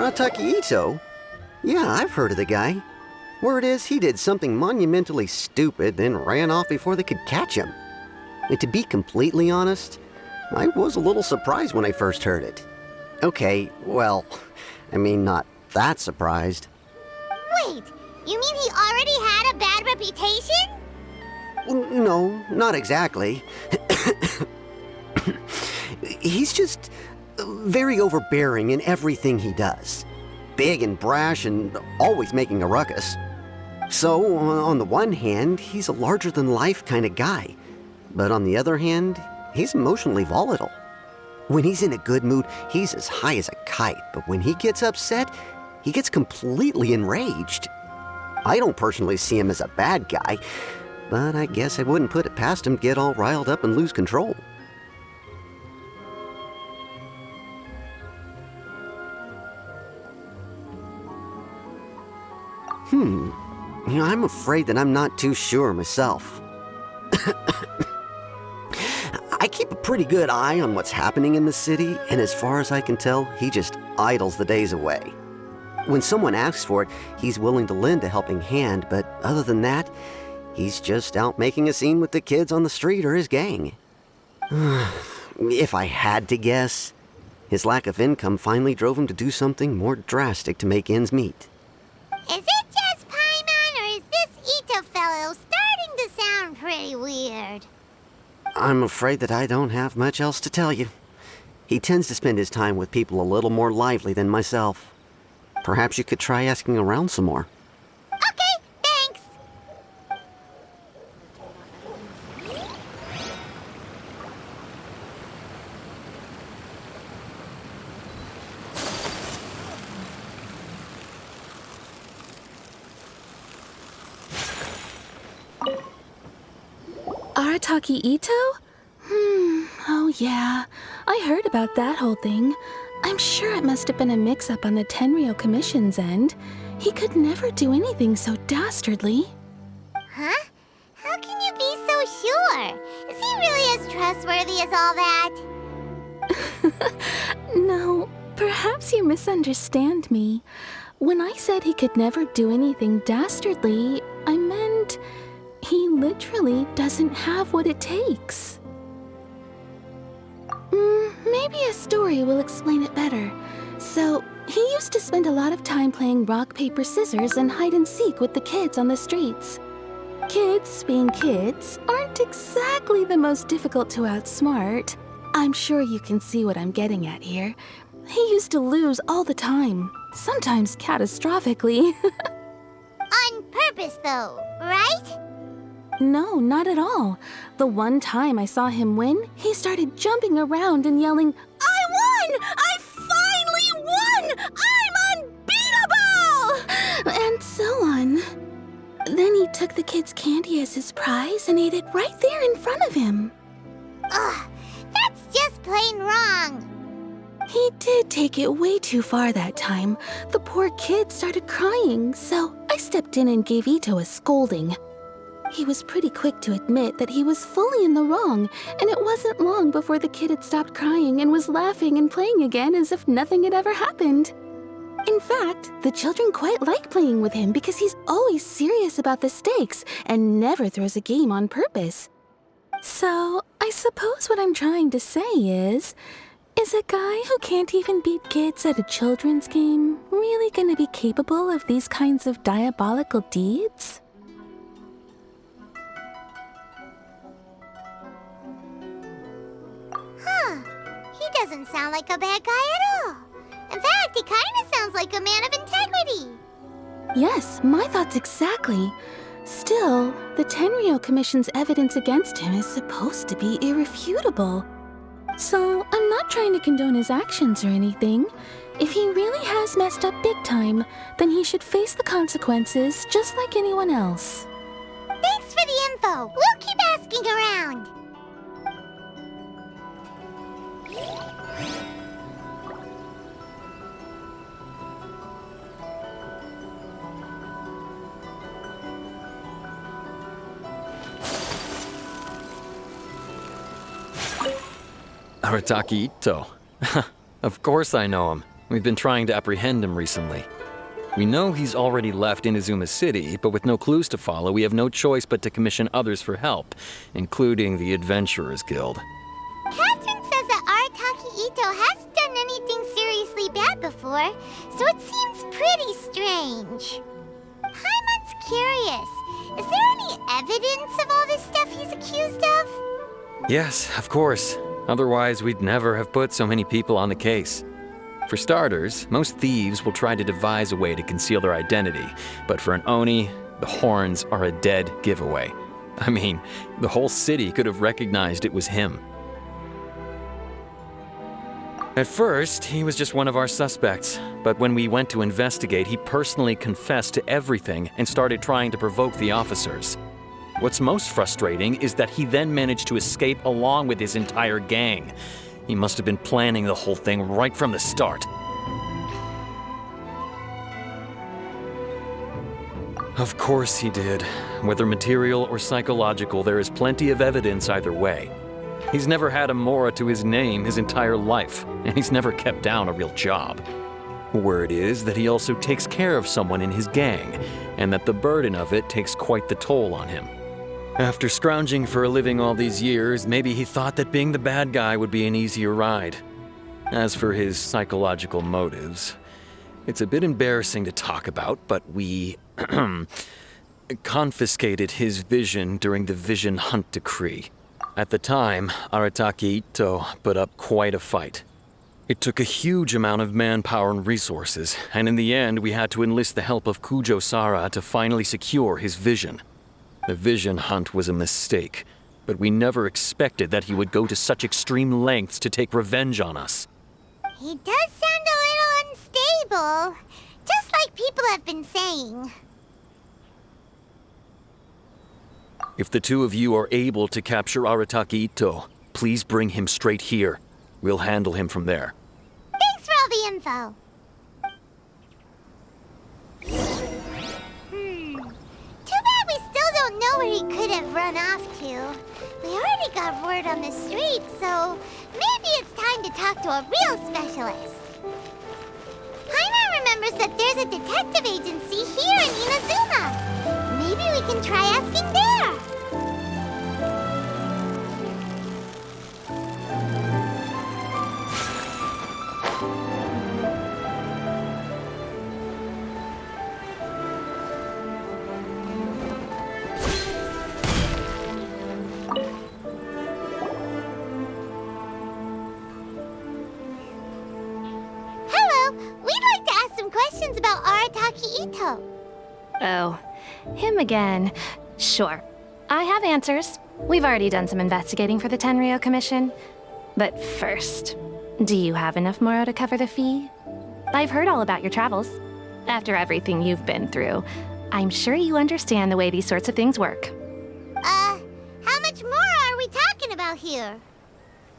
Arataki Itto? Yeah, I've heard of the guy. Word is he did something monumentally stupid, then ran off before they could catch him. And to be completely honest, I was a little surprised when I first heard it. Okay, well, I mean, not that surprised. Wait, you mean he already had a bad reputation? No, not exactly. He's just very overbearing in everything he does. Big and brash and always making a ruckus. So, on the one hand, he's a larger-than-life kind of guy. But on the other hand, he's emotionally volatile. When he's in a good mood, he's as high as a kite. But when he gets upset, he gets completely enraged. I don't personally see him as a bad guy, but I guess I wouldn't put it past him to get all riled up and lose control. I'm afraid that I'm not too sure myself. I keep a pretty good eye on what's happening in the city, and as far as I can tell, he just idles the days away. When someone asks for it, he's willing to lend a helping hand, but other than that, he's just out making a scene with the kids on the street or his gang. If I had to guess, his lack of income finally drove him to do something more drastic to make ends meet. Is it just Paimon, or is this Itto fellow starting to sound pretty weird? I'm afraid that I don't have much else to tell you. He tends to spend his time with people a little more lively than myself. Perhaps you could try asking around some more. Okay, thanks. Arataki Itto? Oh yeah. I heard about that whole thing. I'm sure it must have been a mix-up on the Tenryou Commission's end. He could never do anything so dastardly. Huh? How can you be so sure? Is he really as trustworthy as all that? No, perhaps you misunderstand me. When I said he could never do anything dastardly, I meant he literally doesn't have what it takes. Maybe a story will explain it better. So, he used to spend a lot of time playing rock, paper, scissors and hide and seek with the kids on the streets. Kids, being kids, aren't exactly the most difficult to outsmart. I'm sure you can see what I'm getting at here. He used to lose all the time, sometimes catastrophically. On purpose, though, right? No, not at all. The one time I saw him win, he started jumping around and yelling, "I won! I finally won! I'm unbeatable!" And so on. Then he took the kid's candy as his prize and ate it right there in front of him. Ugh, that's just plain wrong. He did take it way too far that time. The poor kid started crying, so I stepped in and gave Itto a scolding. He was pretty quick to admit that he was fully in the wrong, and it wasn't long before the kid had stopped crying and was laughing and playing again as if nothing had ever happened. In fact, the children quite like playing with him because he's always serious about the stakes and never throws a game on purpose. So, I suppose what I'm trying to say is a guy who can't even beat kids at a children's game really gonna be capable of these kinds of diabolical deeds? He doesn't sound like a bad guy at all. In fact, he kind of sounds like a man of integrity. Yes, my thoughts exactly. Still, the Tenryou Commission's evidence against him is supposed to be irrefutable. So, I'm not trying to condone his actions or anything. If he really has messed up big time, then he should face the consequences just like anyone else. Thanks for the info. We'll keep asking around. Arataki Itto. Of course I know him. We've been trying to apprehend him recently. We know he's already left Inazuma City, but with no clues to follow, we have no choice but to commission others for help, including the Adventurers Guild. Catherine says that Arataki Itto hasn't done anything seriously bad before, so it seems pretty strange. Paimon's curious. Is there any evidence of all this stuff he's accused of? Yes, of course. Otherwise, we'd never have put so many people on the case. For starters, most thieves will try to devise a way to conceal their identity, but for an Oni, the horns are a dead giveaway. I mean, the whole city could have recognized it was him. At first, he was just one of our suspects, but when we went to investigate, he personally confessed to everything and started trying to provoke the officers. What's most frustrating is that he then managed to escape along with his entire gang. He must have been planning the whole thing right from the start. Of course he did. Whether material or psychological, there is plenty of evidence either way. He's never had a Mora to his name his entire life, and he's never kept down a real job. Word is that he also takes care of someone in his gang, and that the burden of it takes quite the toll on him. After scrounging for a living all these years, maybe he thought that being the bad guy would be an easier ride. As for his psychological motives, it's a bit embarrassing to talk about, but we confiscated his vision during the Vision Hunt Decree. At the time, Arataki Itto put up quite a fight. It took a huge amount of manpower and resources, and in the end we had to enlist the help of Kujo Sara to finally secure his vision. The Vision Hunt was a mistake, but we never expected that he would go to such extreme lengths to take revenge on us. He does sound a little unstable, just like people have been saying. If the two of you are able to capture Arataki Itto, please bring him straight here. We'll handle him from there. Thanks for all the info. Too bad we still don't know where he could have run off to. We already got word on the street, so maybe it's time to talk to a real specialist. Paimon remembers that there's a detective agency here in Inazuma. Maybe we can try asking there. Questions about Arataki Itto. Oh, him again. Sure. I have answers. We've already done some investigating for the Tenryou Commission. But first, do you have enough Moro to cover the fee? I've heard all about your travels. After everything you've been through, I'm sure you understand the way these sorts of things work. How much Mora are we talking about here?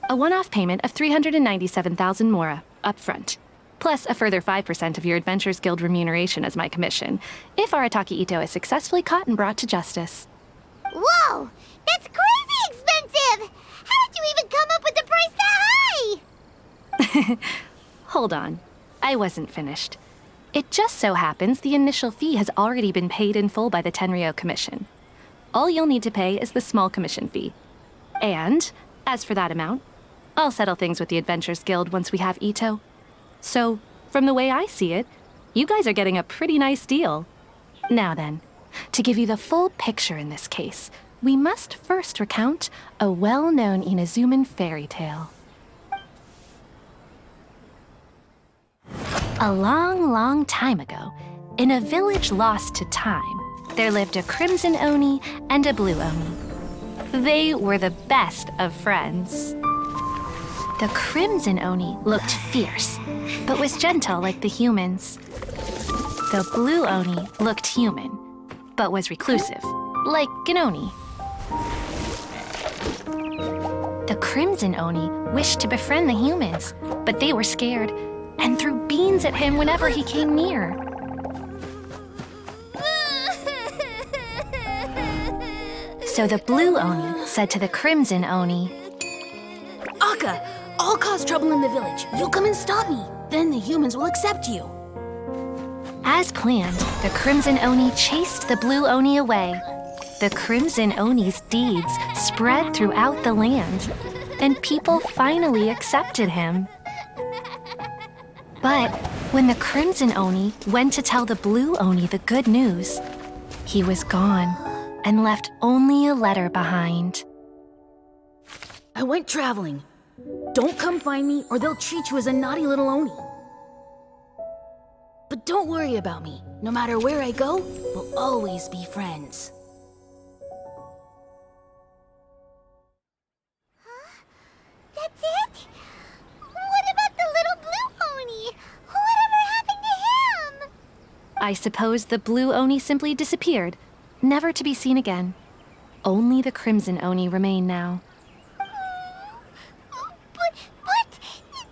A one-off payment of 397,000 Mora, up front. Plus a further 5% of your Adventurers Guild remuneration as my commission, if Arataki Itto is successfully caught and brought to justice. Whoa! That's crazy expensive! How did you even come up with the price that high? Hold on. I wasn't finished. It just so happens the initial fee has already been paid in full by the Tenryou Commission. All you'll need to pay is the small commission fee. And, as for that amount, I'll settle things with the Adventurers Guild once we have Itto. So, from the way I see it, you guys are getting a pretty nice deal. Now then, to give you the full picture in this case, we must first recount a well-known Inazuman fairy tale. A long, long time ago, in a village lost to time, there lived a crimson Oni and a blue Oni. They were the best of friends. The crimson Oni looked fierce, but was gentle like the humans. The blue Oni looked human, but was reclusive, like an Oni. The crimson Oni wished to befriend the humans, but they were scared and threw beans at him whenever he came near. So the blue Oni said to the crimson Oni, Akka, I'll cause trouble in the village. You come and stop me. Then the humans will accept you. As planned, the Crimson Oni chased the Blue Oni away. The Crimson Oni's deeds spread throughout the land, and people finally accepted him. But when the Crimson Oni went to tell the Blue Oni the good news, he was gone and left only a letter behind. I went traveling. Don't come find me or they'll treat you as a naughty little Oni. But don't worry about me. No matter where I go, we'll always be friends. That's it? What about the little blue Oni? Whatever happened to him? I suppose the Blue Oni simply disappeared, never to be seen again. Only the Crimson Oni remain now. But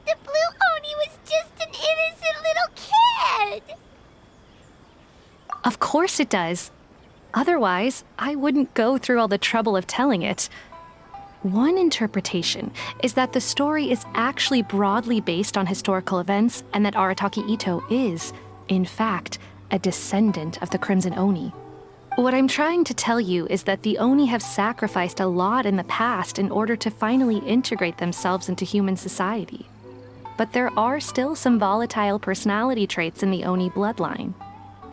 the blue Oni was just an innocent little kid. Of course it does. Otherwise, I wouldn't go through all the trouble of telling it. One interpretation is that the story is actually broadly based on historical events and that Arataki Itto is, in fact, a descendant of the Crimson Oni. What I'm trying to tell you is that the Oni have sacrificed a lot in the past in order to finally integrate themselves into human society. But there are still some volatile personality traits in the Oni bloodline.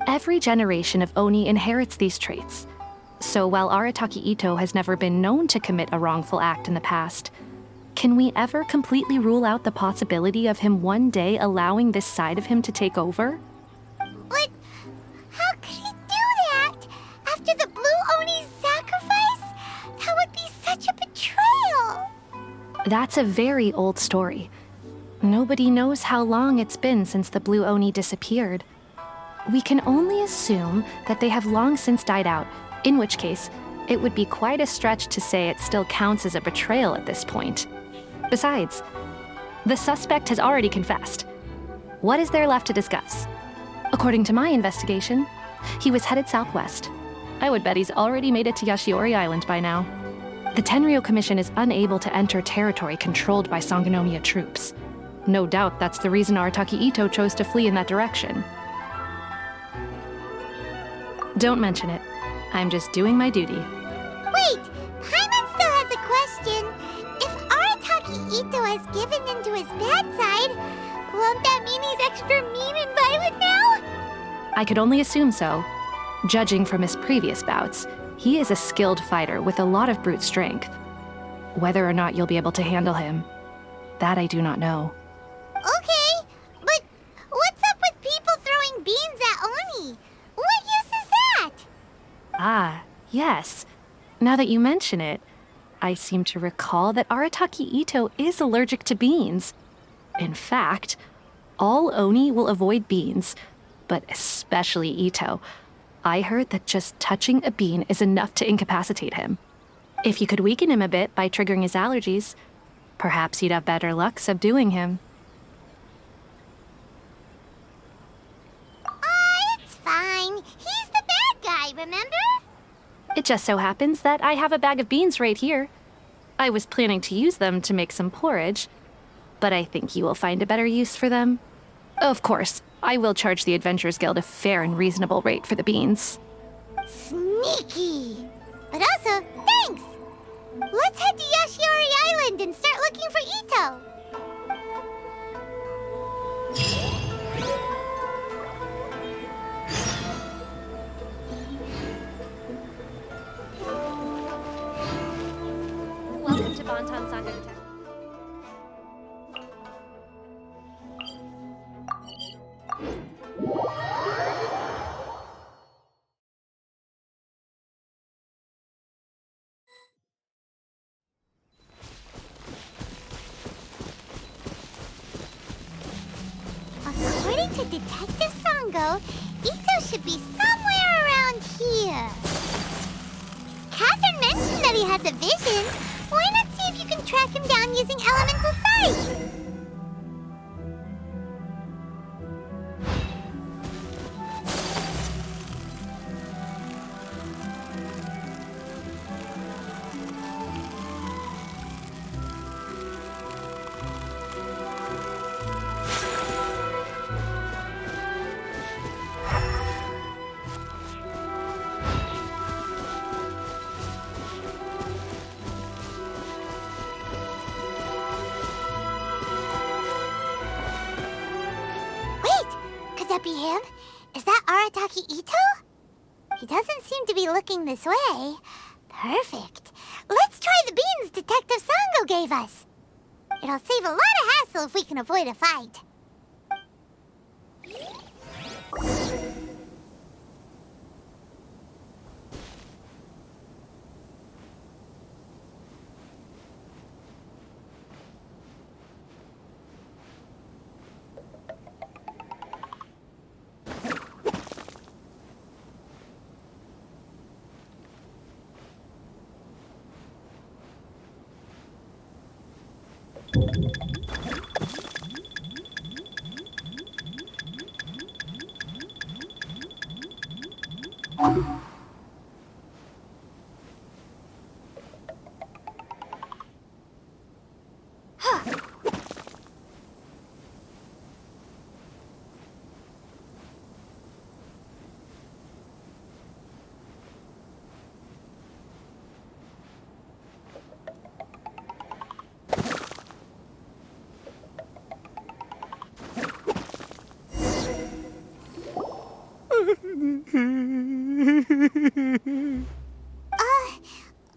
Every generation of Oni inherits these traits. So while Arataki Itto has never been known to commit a wrongful act in the past, can we ever completely rule out the possibility of him one day allowing this side of him to take over? But how could he do that? After the blue Oni's sacrifice? That would be such a betrayal. That's a very old story. Nobody knows how long it's been since the Blue Oni disappeared. We can only assume that they have long since died out, in which case, it would be quite a stretch to say it still counts as a betrayal at this point. Besides, the suspect has already confessed. What is there left to discuss? According to my investigation, he was headed southwest. I would bet he's already made it to Yashiori Island by now. The Tenryou Commission is unable to enter territory controlled by Sangonomiya troops. No doubt that's the reason Arataki Itto chose to flee in that direction. Don't mention it. I'm just doing my duty. Wait, Paimon still has a question. If Arataki Itto has given in to his bad side, won't that mean he's extra mean and violent now? I could only assume so. Judging from his previous bouts, he is a skilled fighter with a lot of brute strength. Whether or not you'll be able to handle him, that I do not know. Okay, but what's up with people throwing beans at Oni? What use is that? Ah, yes. Now that you mention it, I seem to recall that Arataki Itto is allergic to beans. In fact, all Oni will avoid beans, but especially Itto. I heard that just touching a bean is enough to incapacitate him. If you could weaken him a bit by triggering his allergies, perhaps you'd have better luck subduing him. It's fine. He's the bad guy, remember? It just so happens that I have a bag of beans right here. I was planning to use them to make some porridge, but I think you will find a better use for them. Of course, I will charge the Adventurers Guild a fair and reasonable rate for the beans. Sneaky. But also, thanks. Let's head to Yashiori Island and start looking for Itto. Welcome to Bonton Saga Detective. According to Detective Sango, Itto should be somewhere around here. Catherine mentioned that he has a vision. Why not see if you can track him down using elemental sight? might be him. Is that Arataki Itto? He doesn't seem to be looking this way. Perfect. Let's try the beans Detective Sango gave us. It'll save a lot of hassle if we can avoid a fight.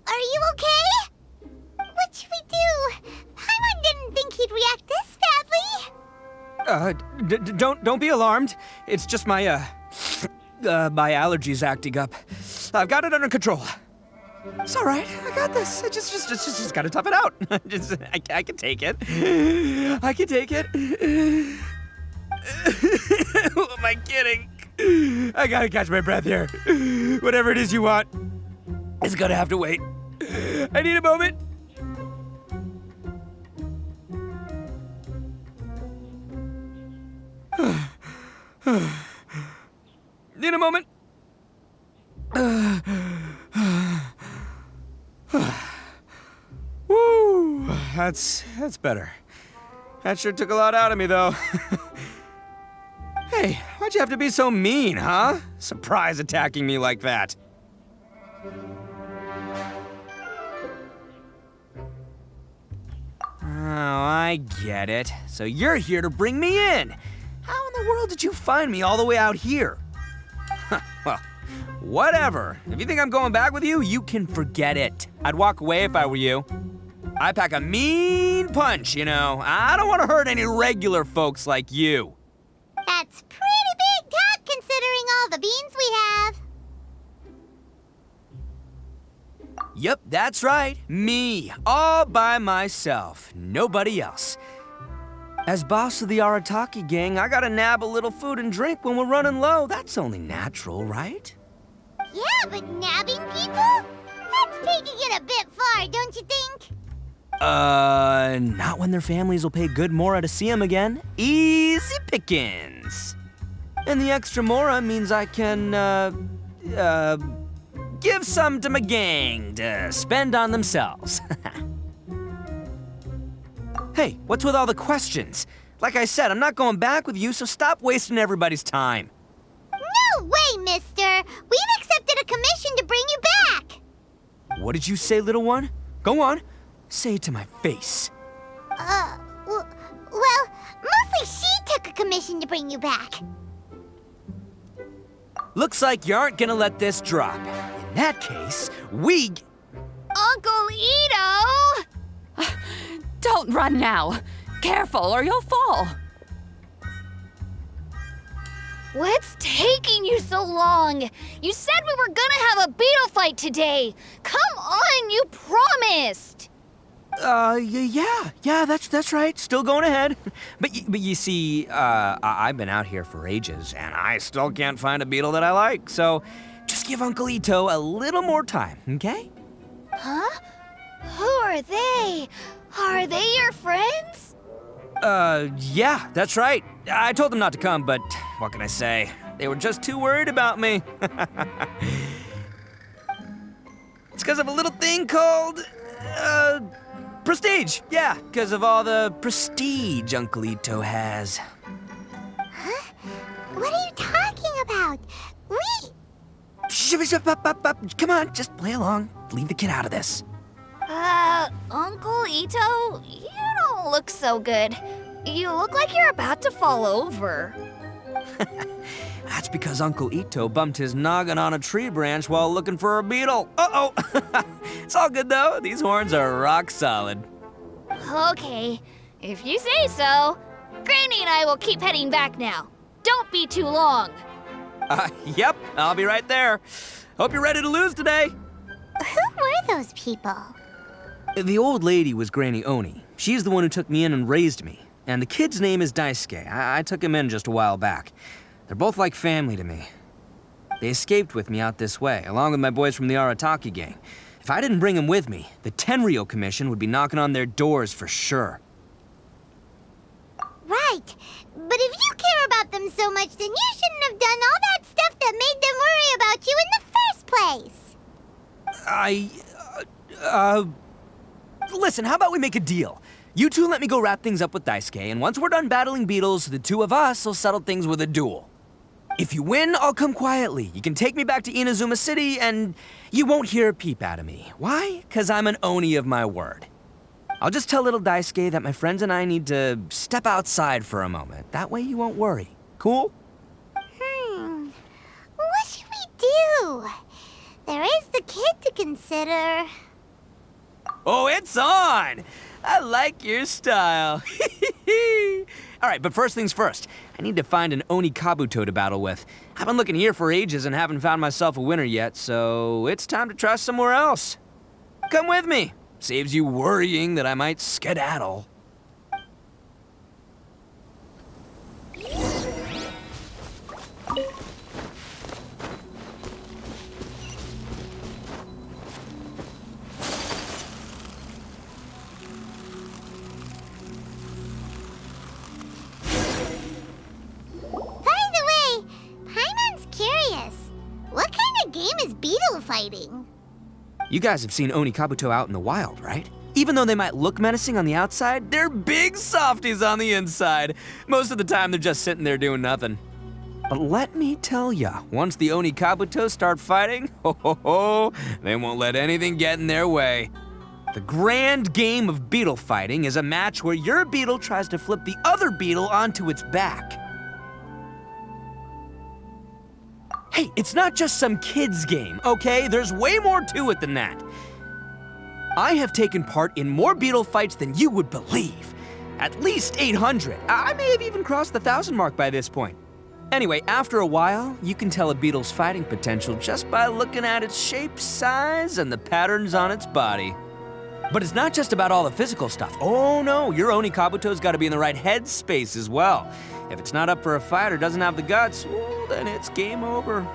Are you okay? What should we do? Paimon didn't think he'd react this badly. Don't be alarmed. It's just my my allergies acting up. I've got it under control. It's all right. I got this. I just gotta tough it out. I can take it. I can take it. Who am I kidding? I gotta catch my breath here. Whatever it is you want, it's gonna have to wait. I need a moment. Need a moment. Woo, that's better. That sure took a lot out of me, though. Hey, why'd you have to be so mean, huh? Surprise attacking me like that. Oh, I get it. So you're here to bring me in. How in the world did you find me all the way out here? Well, whatever. If you think I'm going back with you, you can forget it. I'd walk away if I were you. I pack a mean punch, you know. I don't want to hurt any regular folks like you. That's pretty big talk considering all the beans we have. Yep, that's right. Me, all by myself. Nobody else. As boss of the Arataki gang, I gotta nab a little food and drink when we're running low. That's only natural, right? Yeah, but nabbing people? That's taking it a bit far, don't you think? Not when their families will pay good mora to see them again. Easy pickings. And the extra mora means I can, give some to my gang to spend on themselves. Hey, what's with all the questions? Like I said, I'm not going back with you, so stop wasting everybody's time. No way, mister! We've accepted a commission to bring you back! What did you say, little one? Go on. Say it to my face. Well, mostly she took a commission to bring you back. Looks like you aren't gonna let this drop. In that case, we... Uncle Itto! Don't run now. Careful or you'll fall. What's taking you so long? You said we were gonna have a beetle fight today. Come on, you promised. Yeah, that's right. Still going ahead. But you see, I've been out here for ages, and I still can't find a beetle that I like. So just give Uncle Itto a little more time, okay? Huh? Who are they? Are they your friends? Yeah, that's right. I told them not to come, but what can I say? They were just too worried about me. It's because of a little thing called, prestige. Yeah, because of all the prestige Uncle Itto has. Huh? What are you talking about? Come on, just play along. Leave the kid out of this. Uncle Itto, you don't look so good. You look like you're about to fall over. That's because Uncle Itto bumped his noggin on a tree branch while looking for a beetle. Uh-oh! It's all good, though. These horns are rock solid. Okay, if you say so. Granny and I will keep heading back now. Don't be too long. Yep, I'll be right there. Hope you're ready to lose today. Who were those people? The old lady was Granny Oni. She's the one who took me in and raised me. And the kid's name is Daisuke. I took him in just a while back. They're both like family to me. They escaped with me out this way, along with my boys from the Arataki gang. If I didn't bring them with me, the Tenryou Commission would be knocking on their doors for sure. Right. But if you care about them so much, then you shouldn't have done all that stuff that made them worry about you in the first place. Listen, how about we make a deal? You two let me go wrap things up with Daisuke, and once we're done battling beetles, the two of us will settle things with a duel. If you win, I'll come quietly. You can take me back to Inazuma City, and you won't hear a peep out of me. Why? 'Cause I'm an Oni of my word. I'll just tell little Daisuke that my friends and I need to step outside for a moment. That way you won't worry. Cool? What should we do? There is the kid to consider. Oh, it's on! I like your style. All right, but first things first. I need to find an Oni Kabuto to battle with. I've been looking here for ages and haven't found myself a winner yet, so it's time to try somewhere else. Come with me. Saves you worrying that I might skedaddle. Beetle fighting. You guys have seen Oni Kabuto out in the wild, right? Even though they might look menacing on the outside, they're big softies on the inside. Most of the time, they're just sitting there doing nothing. But let me tell ya, once the Oni Kabuto start fighting, they won't let anything get in their way. The grand game of beetle fighting is a match where your beetle tries to flip the other beetle onto its back. Hey, it's not just some kid's game, okay? There's way more to it than that. I have taken part in more beetle fights than you would believe. At least 800. I may have even crossed the 1,000 mark by this point. Anyway, after a while, you can tell a beetle's fighting potential just by looking at its shape, size, and the patterns on its body. But it's not just about all the physical stuff. Oh no, your Oni Kabuto's gotta be in the right headspace as well. If it's not up for a fight or doesn't have the guts, well, then it's game over.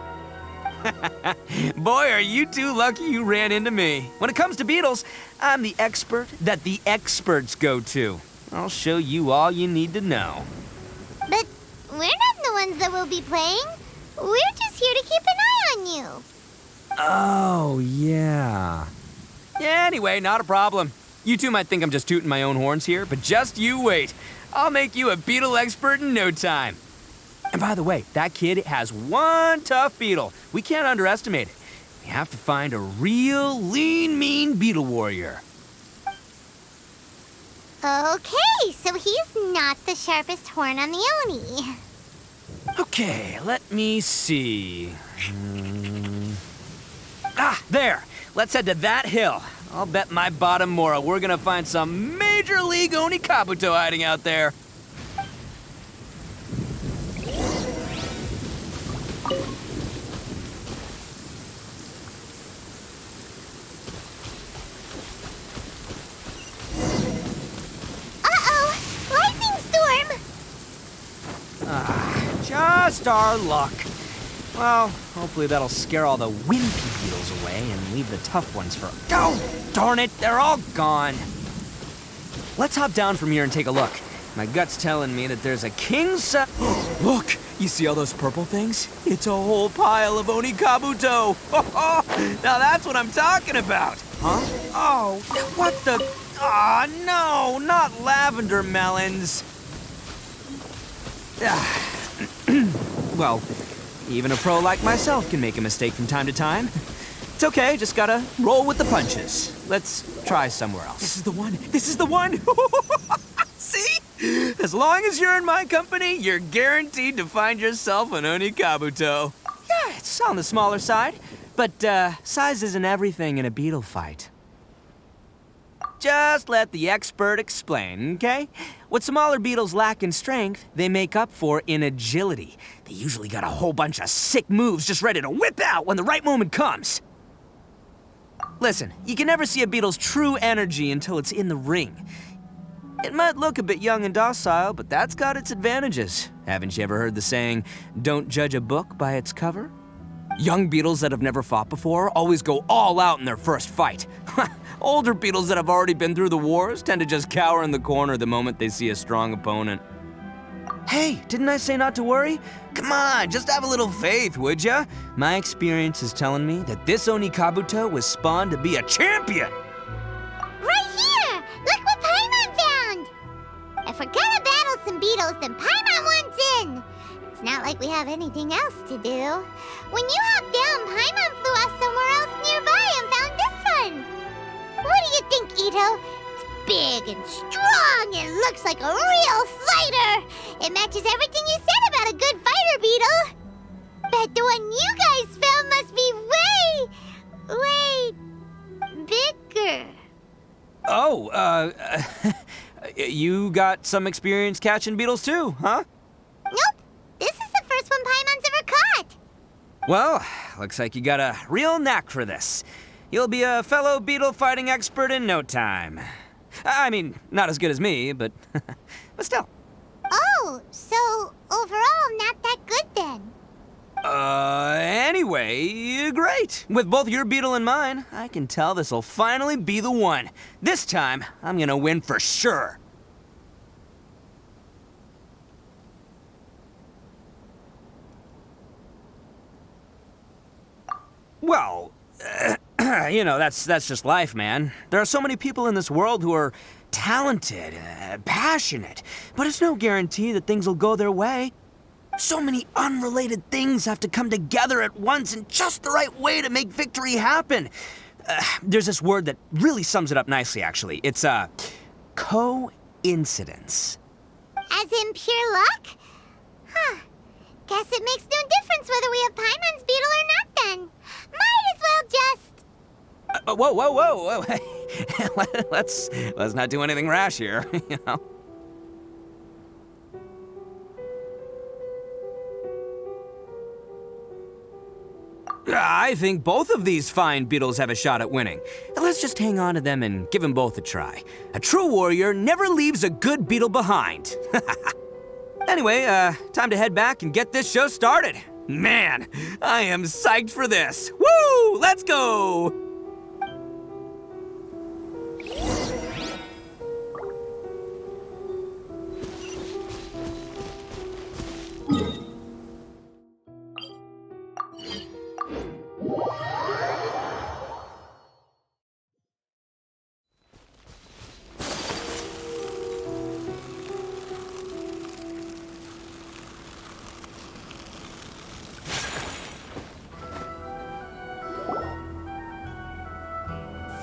Boy, are you two lucky you ran into me. When it comes to beetles, I'm the expert that the experts go to. I'll show you all you need to know. But we're not the ones that will be playing. We're just here to keep an eye on you. Oh, yeah. Yeah, anyway, not a problem. You two might think I'm just tooting my own horns here, but just you wait. I'll make you a beetle expert in no time. And by the way, that kid has one tough beetle. We can't underestimate it. We have to find a real lean, mean beetle warrior. Okay, so he's not the sharpest horn on the Oni. Okay, let me see. Ah, there. Let's head to that hill. I'll bet my bottom Mora we're gonna find some major league Oni Kabuto hiding out there. Uh-oh! Lightning storm! Just our luck. Well, hopefully that'll scare all the wimpy beetles away and leave the tough ones for... Oh, darn it, they're all gone. Let's hop down from here and take a look. My gut's telling me that there's a king-size... Look, you see all those purple things? It's a whole pile of Oni Kabuto. Now that's what I'm talking about. Huh? Oh, what the... Aw, no, not lavender melons. Well... Even a pro like myself can make a mistake from time to time. It's okay, just gotta roll with the punches. Let's try somewhere else. This is the one! This is the one! See? As long as you're in my company, you're guaranteed to find yourself an Oni Kabuto. Yeah, it's on the smaller side, but size isn't everything in a beetle fight. Just let the expert explain, okay? What smaller beetles lack in strength, they make up for in agility. They usually got a whole bunch of sick moves just ready to whip out when the right moment comes. Listen, you can never see a beetle's true energy until it's in the ring. It might look a bit young and docile, but that's got its advantages. Haven't you ever heard the saying, don't judge a book by its cover? Young beetles that have never fought before always go all out in their first fight. Older beetles that have already been through the wars tend to just cower in the corner the moment they see a strong opponent. Hey, didn't I say not to worry? Come on, just have a little faith, would ya? My experience is telling me that this Oni Kabuto was spawned to be a champion! Right here! Look what Paimon found! If we're gonna battle some beetles, then Paimon wants in! It's not like we have anything else to do. When you hopped down, Paimon flew off somewhere else nearby and found this one! What do you think, Itto? It's big and strong and looks like a real fighter! It matches everything you said about a good fighter beetle! Bet the one you guys found must be way bigger. Oh, you got some experience catching beetles too, huh? Nope. This is the first one Paimon's ever caught. Well, looks like you got a real knack for this. You'll be a fellow beetle fighting expert in no time. I mean, not as good as me, but but still. Oh, so overall not that good then. Anyway, great. With both your beetle and mine, I can tell this'll finally be the one. This time, I'm gonna win for sure. Well, you know, that's just life, man. There are so many people in this world who are talented, passionate, but it's no guarantee that things will go their way. So many unrelated things have to come together at once in just the right way to make victory happen. There's this word that really sums it up nicely, actually. It's, coincidence. As in pure luck? Huh. Guess it makes no difference whether we have Paimon's beetle or not then. Might as well just... Whoa. let's not do anything rash here, you know? I think both of these fine beetles have a shot at winning. Let's just hang on to them and give them both a try. A true warrior never leaves a good beetle behind. Anyway, time to head back and get this show started. Man, I am psyched for this. Woo! Let's go!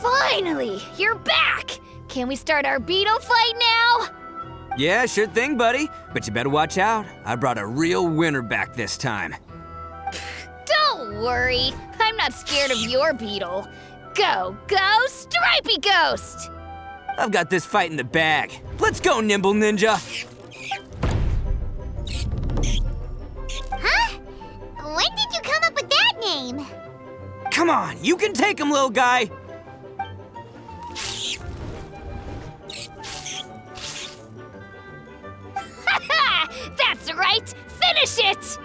Finally, you're back! Can we start our beetle fight now? Yeah, sure thing, buddy. But you better watch out. I brought a real winner back this time. Don't worry, I'm not scared of your beetle. Go, Stripey Ghost! I've got this fight in the bag. Let's go, Nimble Ninja! Huh? When did you come up with that name? Come on, you can take him, little guy! That's right! Finish it!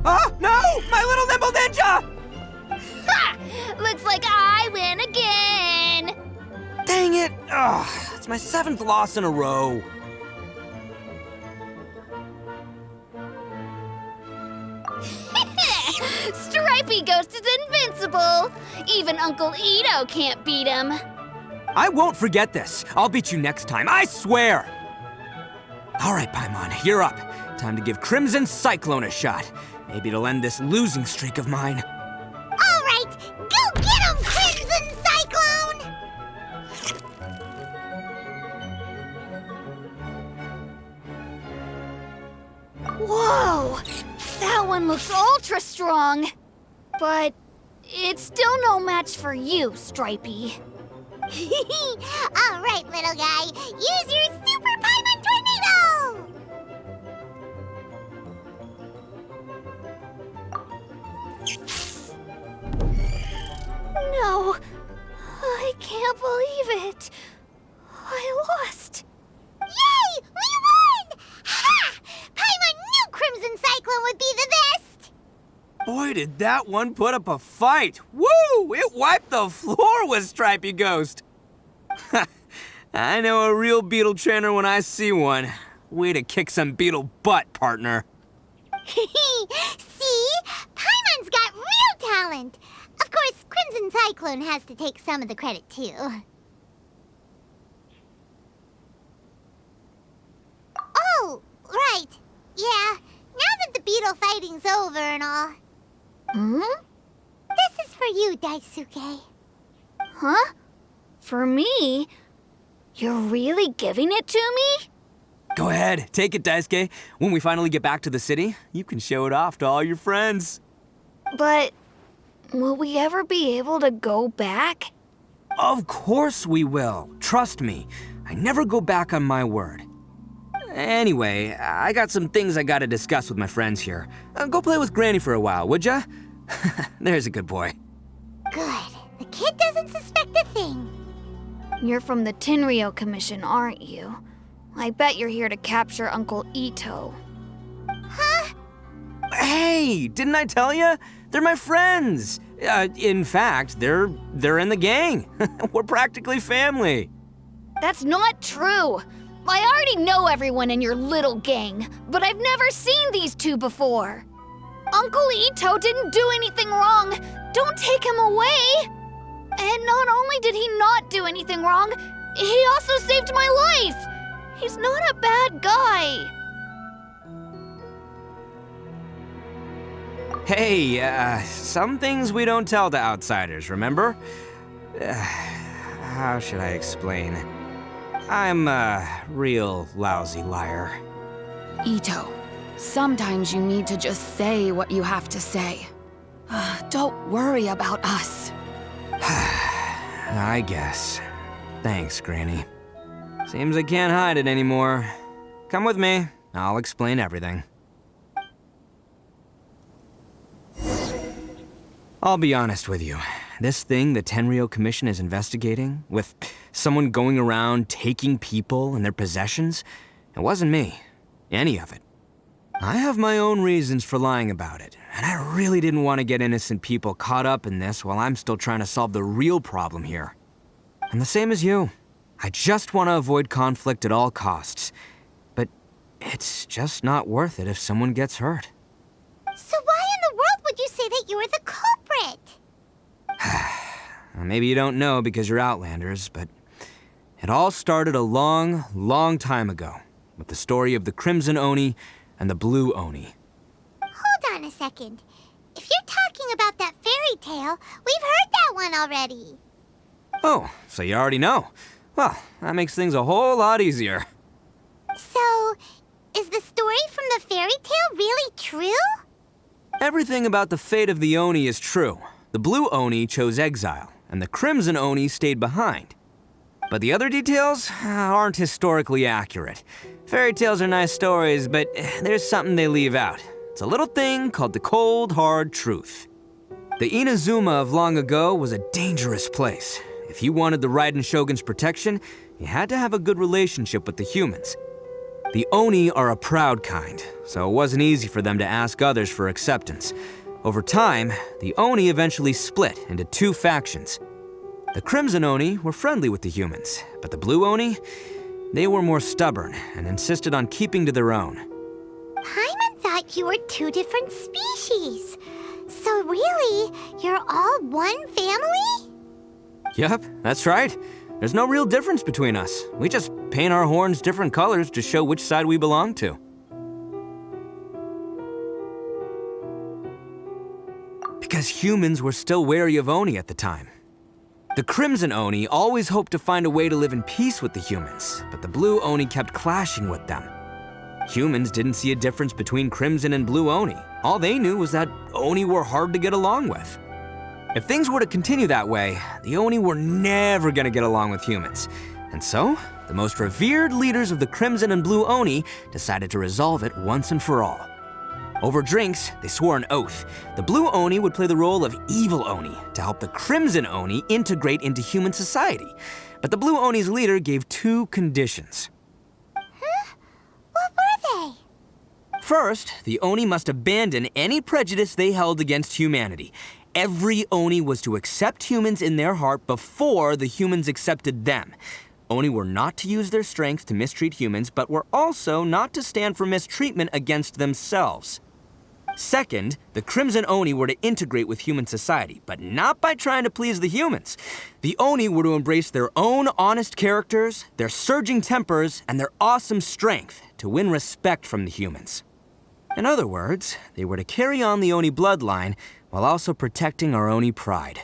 Oh, no! My little Nimble Ninja! Ha! Looks like I win again! Dang it! Ugh, it's my 7th loss in a row. Stripey Ghost is invincible! Even Uncle Itto can't beat him. I won't forget this. I'll beat you next time, I swear! Alright, Paimon, you're up. Time to give Crimson Cyclone a shot. Maybe it'll end this losing streak of mine. Alright, go get him, Crimson Cyclone! Whoa! That one looks ultra strong. But it's still no match for you, Stripey. Alright, little guy, use your Super Paimon Tornado! No, I can't believe it. I lost. Yay! We won! Ha! Paimon knew Crimson Cyclone would be the best! Boy, did that one put up a fight. Woo! It wiped the floor with Stripey Ghost. I know a real beetle trainer when I see one. Way to kick some beetle butt, partner. See? Paimon's got real talent. Of course, Crimson Cyclone has to take some of the credit, too. Oh, right. Yeah, now that the beetle fighting's over and all. Hmm? This is for you, Daisuke. Huh? For me? You're really giving it to me? Go ahead, take it, Daisuke. When we finally get back to the city, you can show it off to all your friends. But will we ever be able to go back? Of course we will. Trust me. I never go back on my word. Anyway, I got some things I gotta discuss with my friends here. Go play with Granny for a while, would ya? There's a good boy. Good. The kid doesn't suspect a thing. You're from the Tenryou Commission, aren't you? I bet you're here to capture Uncle Itto. Huh? Hey, didn't I tell ya? They're my friends. In fact, they're in the gang. We're practically family. That's not true. I already know everyone in your little gang, but I've never seen these two before. Uncle Itto didn't do anything wrong. Don't take him away. And not only did he not do anything wrong, he also saved my life. He's not a bad guy. Hey, some things we don't tell to outsiders, remember? How should I explain? I'm a real lousy liar. Itto, sometimes you need to just say what you have to say. Don't worry about us. I guess. Thanks, Granny. Seems I can't hide it anymore. Come with me. I'll explain everything. I'll be honest with you. This thing the Tenryou Commission is investigating, with someone going around taking people and their possessions, it wasn't me. Any of it. I have my own reasons for lying about it, and I really didn't want to get innocent people caught up in this while I'm still trying to solve the real problem here. I'm the same as you. I just want to avoid conflict at all costs. But it's just not worth it if someone gets hurt. So why in the world would you say that you were the culprit? Maybe you don't know because you're Outlanders, but it all started a long, long time ago with the story of the Crimson Oni and the Blue Oni. Hold on a second. If you're talking about that fairy tale, we've heard that one already. Oh, so you already know. Well, that makes things a whole lot easier. So, is the story from the fairy tale really true? Everything about the fate of the Oni is true. The Blue Oni chose exile, and the Crimson Oni stayed behind. But the other details aren't historically accurate. Fairy tales are nice stories, but there's something they leave out. It's a little thing called the cold, hard truth. The Inazuma of long ago was a dangerous place. If you wanted the Raiden Shogun's protection, you had to have a good relationship with the humans. The Oni are a proud kind, so it wasn't easy for them to ask others for acceptance. Over time, the Oni eventually split into two factions. The Crimson Oni were friendly with the humans, but the Blue Oni, they were more stubborn and insisted on keeping to their own. Paimon thought you were two different species. So really, you're all one family? Yup, that's right. There's no real difference between us. We just paint our horns different colors to show which side we belong to. Because humans were still wary of Oni at the time. The Crimson Oni always hoped to find a way to live in peace with the humans, but the Blue Oni kept clashing with them. Humans didn't see a difference between Crimson and Blue Oni. All they knew was that Oni were hard to get along with. If things were to continue that way, the Oni were never gonna get along with humans. And so, the most revered leaders of the Crimson and Blue Oni decided to resolve it once and for all. Over drinks, they swore an oath. The Blue Oni would play the role of evil Oni to help the Crimson Oni integrate into human society. But the Blue Oni's leader gave 2 conditions. Huh? What were they? First, the Oni must abandon any prejudice they held against humanity. Every Oni was to accept humans in their heart before the humans accepted them. Oni were not to use their strength to mistreat humans, but were also not to stand for mistreatment against themselves. Second, the Crimson Oni were to integrate with human society, but not by trying to please the humans. The Oni were to embrace their own honest characters, their surging tempers, and their awesome strength to win respect from the humans. In other words, they were to carry on the Oni bloodline while also protecting our Oni pride.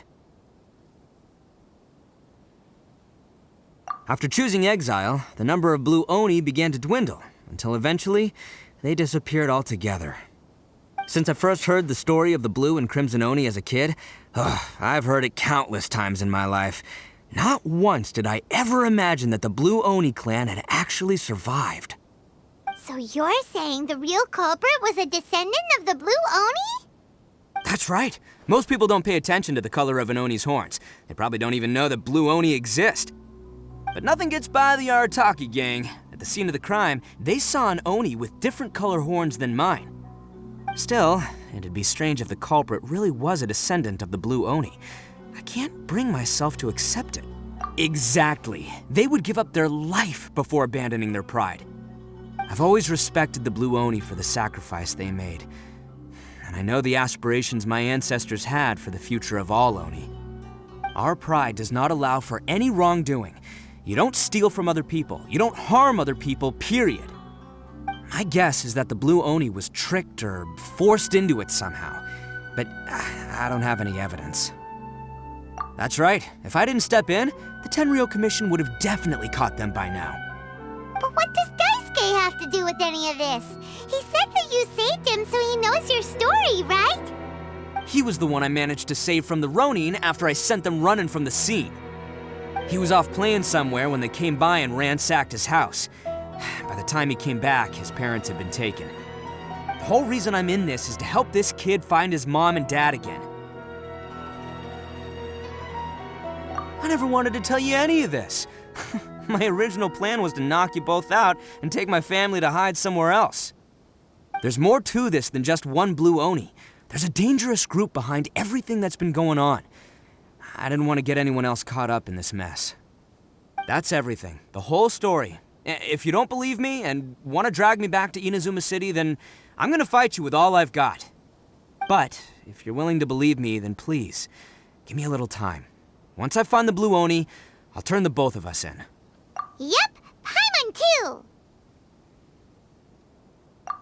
After choosing exile, the number of Blue Oni began to dwindle, until eventually, they disappeared altogether. Since I first heard the story of the Blue and Crimson Oni as a kid, I've heard it countless times in my life. Not once did I ever imagine that the Blue Oni clan had actually survived. So you're saying the real culprit was a descendant of the Blue Oni? That's right. Most people don't pay attention to the color of an Oni's horns. They probably don't even know that Blue Oni exist. But nothing gets by the Arataki gang. At the scene of the crime, they saw an Oni with different color horns than mine. Still, it'd be strange if the culprit really was a descendant of the Blue Oni. I can't bring myself to accept it. Exactly. They would give up their life before abandoning their pride. I've always respected the Blue Oni for the sacrifice they made. And I know the aspirations my ancestors had for the future of all Oni. Our pride does not allow for any wrongdoing. You don't steal from other people. You don't harm other people, period. My guess is that the Blue Oni was tricked or forced into it somehow, but I don't have any evidence. That's right. If I didn't step in, the Tenryou Commission would have definitely caught them by now. But what does Daisuke have to do with any of this? He said that you saved him so he knows your story, right? He was the one I managed to save from the Ronin after I sent them running from the scene. He was off playing somewhere when they came by and ransacked his house. By the time he came back, his parents had been taken. The whole reason I'm in this is to help this kid find his mom and dad again. I never wanted to tell you any of this. My original plan was to knock you both out and take my family to hide somewhere else. There's more to this than just one Blue Oni. There's a dangerous group behind everything that's been going on. I didn't want to get anyone else caught up in this mess. That's everything, the whole story. If you don't believe me and want to drag me back to Inazuma City, then I'm gonna fight you with all I've got. But if you're willing to believe me, then please, give me a little time. Once I find the Blue Oni, I'll turn the both of us in. Yep, Paimon too!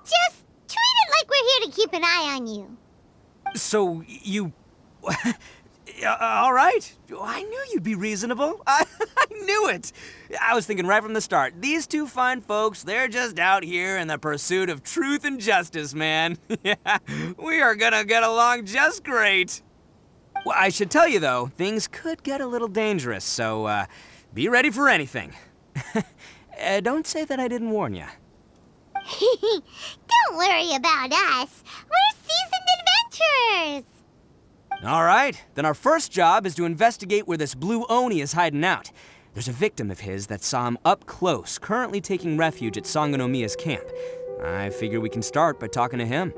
Just treat it like we're here to keep an eye on you. So, you... all right. I knew you'd be reasonable. I knew it. I was thinking right from the start, these two fine folks, they're just out here in the pursuit of truth and justice, man. Yeah, we are gonna get along just great. Well, I should tell you, though, things could get a little dangerous, so be ready for anything. Don't say that I didn't warn you. Don't worry about us. We're seasoned adventurers. All right, then our first job is to investigate where this Blue Oni is hiding out. There's a victim of his that saw him up close, currently taking refuge at Sangonomiya's camp. I figure we can start by talking to him.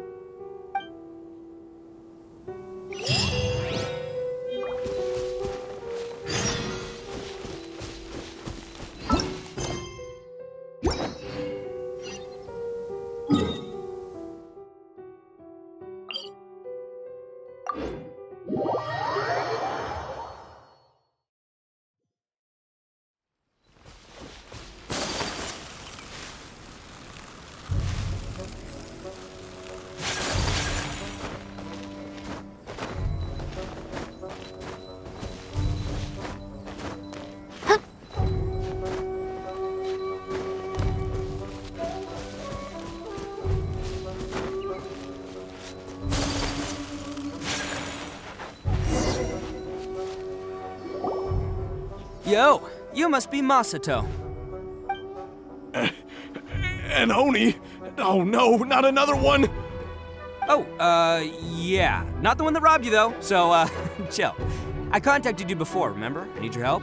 Yo, you must be Masato. An Oni? Oh no, not another one! Oh, yeah. Not the one that robbed you, though, so, chill. I contacted you before, remember? I need your help.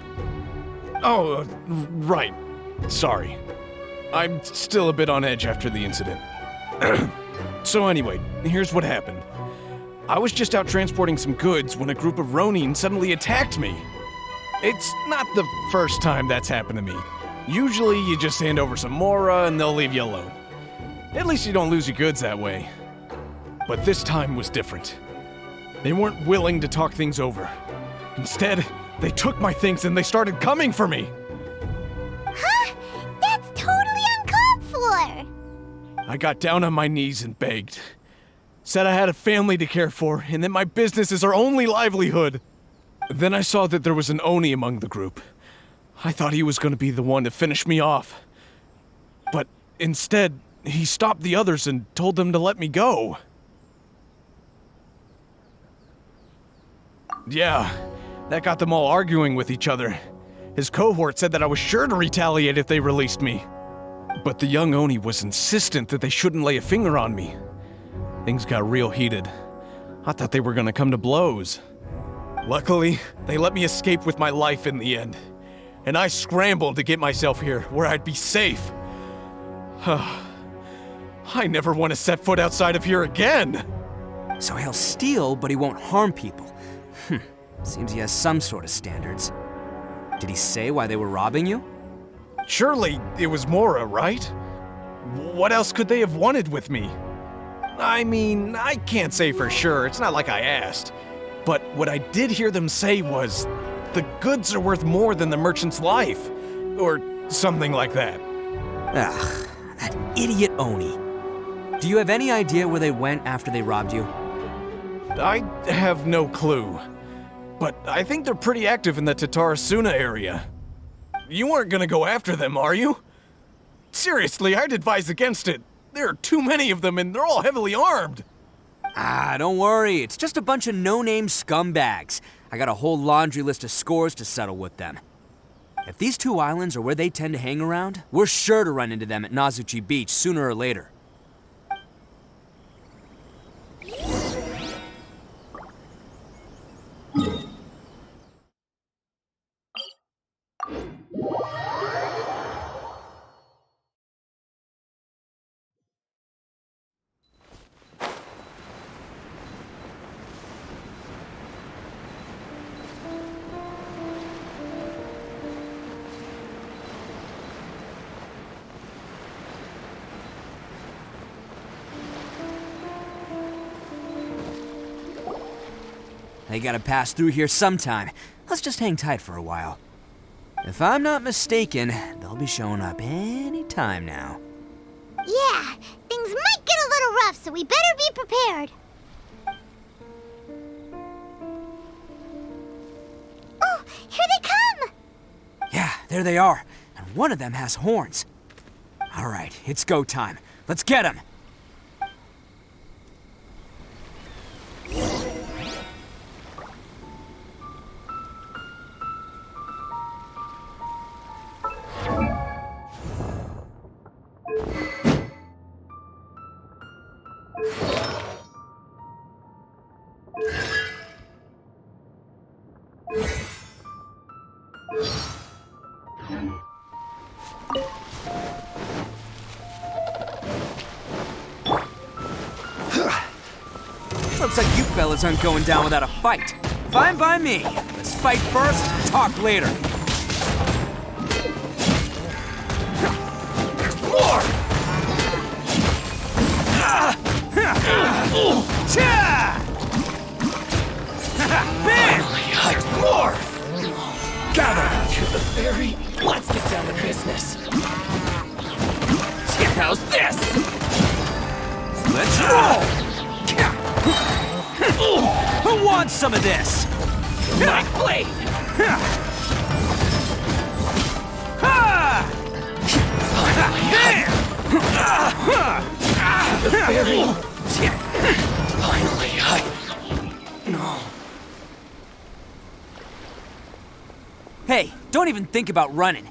Oh, right. Sorry. I'm still a bit on edge after the incident. So anyway, here's what happened. I was just out transporting some goods when a group of Ronin suddenly attacked me. It's not the first time that's happened to me. Usually you just hand over some Mora and they'll leave you alone. At least you don't lose your goods that way. But this time was different. They weren't willing to talk things over. Instead, they took my things and they started coming for me. Huh? That's totally uncalled for! I got down on my knees and begged. Said I had a family to care for and that my business is our only livelihood. Then I saw that there was an Oni among the group. I thought he was going to be the one to finish me off. But instead, he stopped the others and told them to let me go. Yeah, that got them all arguing with each other. His cohort said that I was sure to retaliate if they released me. But the young Oni was insistent that they shouldn't lay a finger on me. Things got real heated. I thought they were gonna come to blows. Luckily, they let me escape with my life in the end. And I scrambled to get myself here, where I'd be safe. I never want to set foot outside of here again! So he'll steal, but he won't harm people. Seems he has some sort of standards. Did he say why they were robbing you? Surely it was Mora, right? What else could they have wanted with me? I mean, I can't say for sure, it's not like I asked. But what I did hear them say was, the goods are worth more than the merchant's life. Or something like that. Ugh, that idiot Oni. Do you have any idea where they went after they robbed you? I have no clue. But I think they're pretty active in the Tatarasuna area. You aren't gonna go after them, are you? Seriously, I'd advise against it. There are too many of them and they're all heavily armed. Ah, don't worry. It's just a bunch of no-name scumbags. I got a whole laundry list of scores to settle with them. If these two islands are where they tend to hang around, we're sure to run into them at Nazuchi Beach sooner or later. They gotta pass through here sometime. Let's just hang tight for a while. If I'm not mistaken, they'll be showing up any time now. Yeah, things might get a little rough, so we better be prepared. Oh, here they come! Yeah, there they are. And one of them has horns. All right, it's go time. Let's get them! Looks like you fellas aren't going down without a fight. Fine by me. Let's fight first, talk later. More! Finally, there's more! Gather to the ferry. Let's get down to business. How's this? Let's roll! Who wants some of this? My blade! The ferry! Finally, Hey, don't even think about running.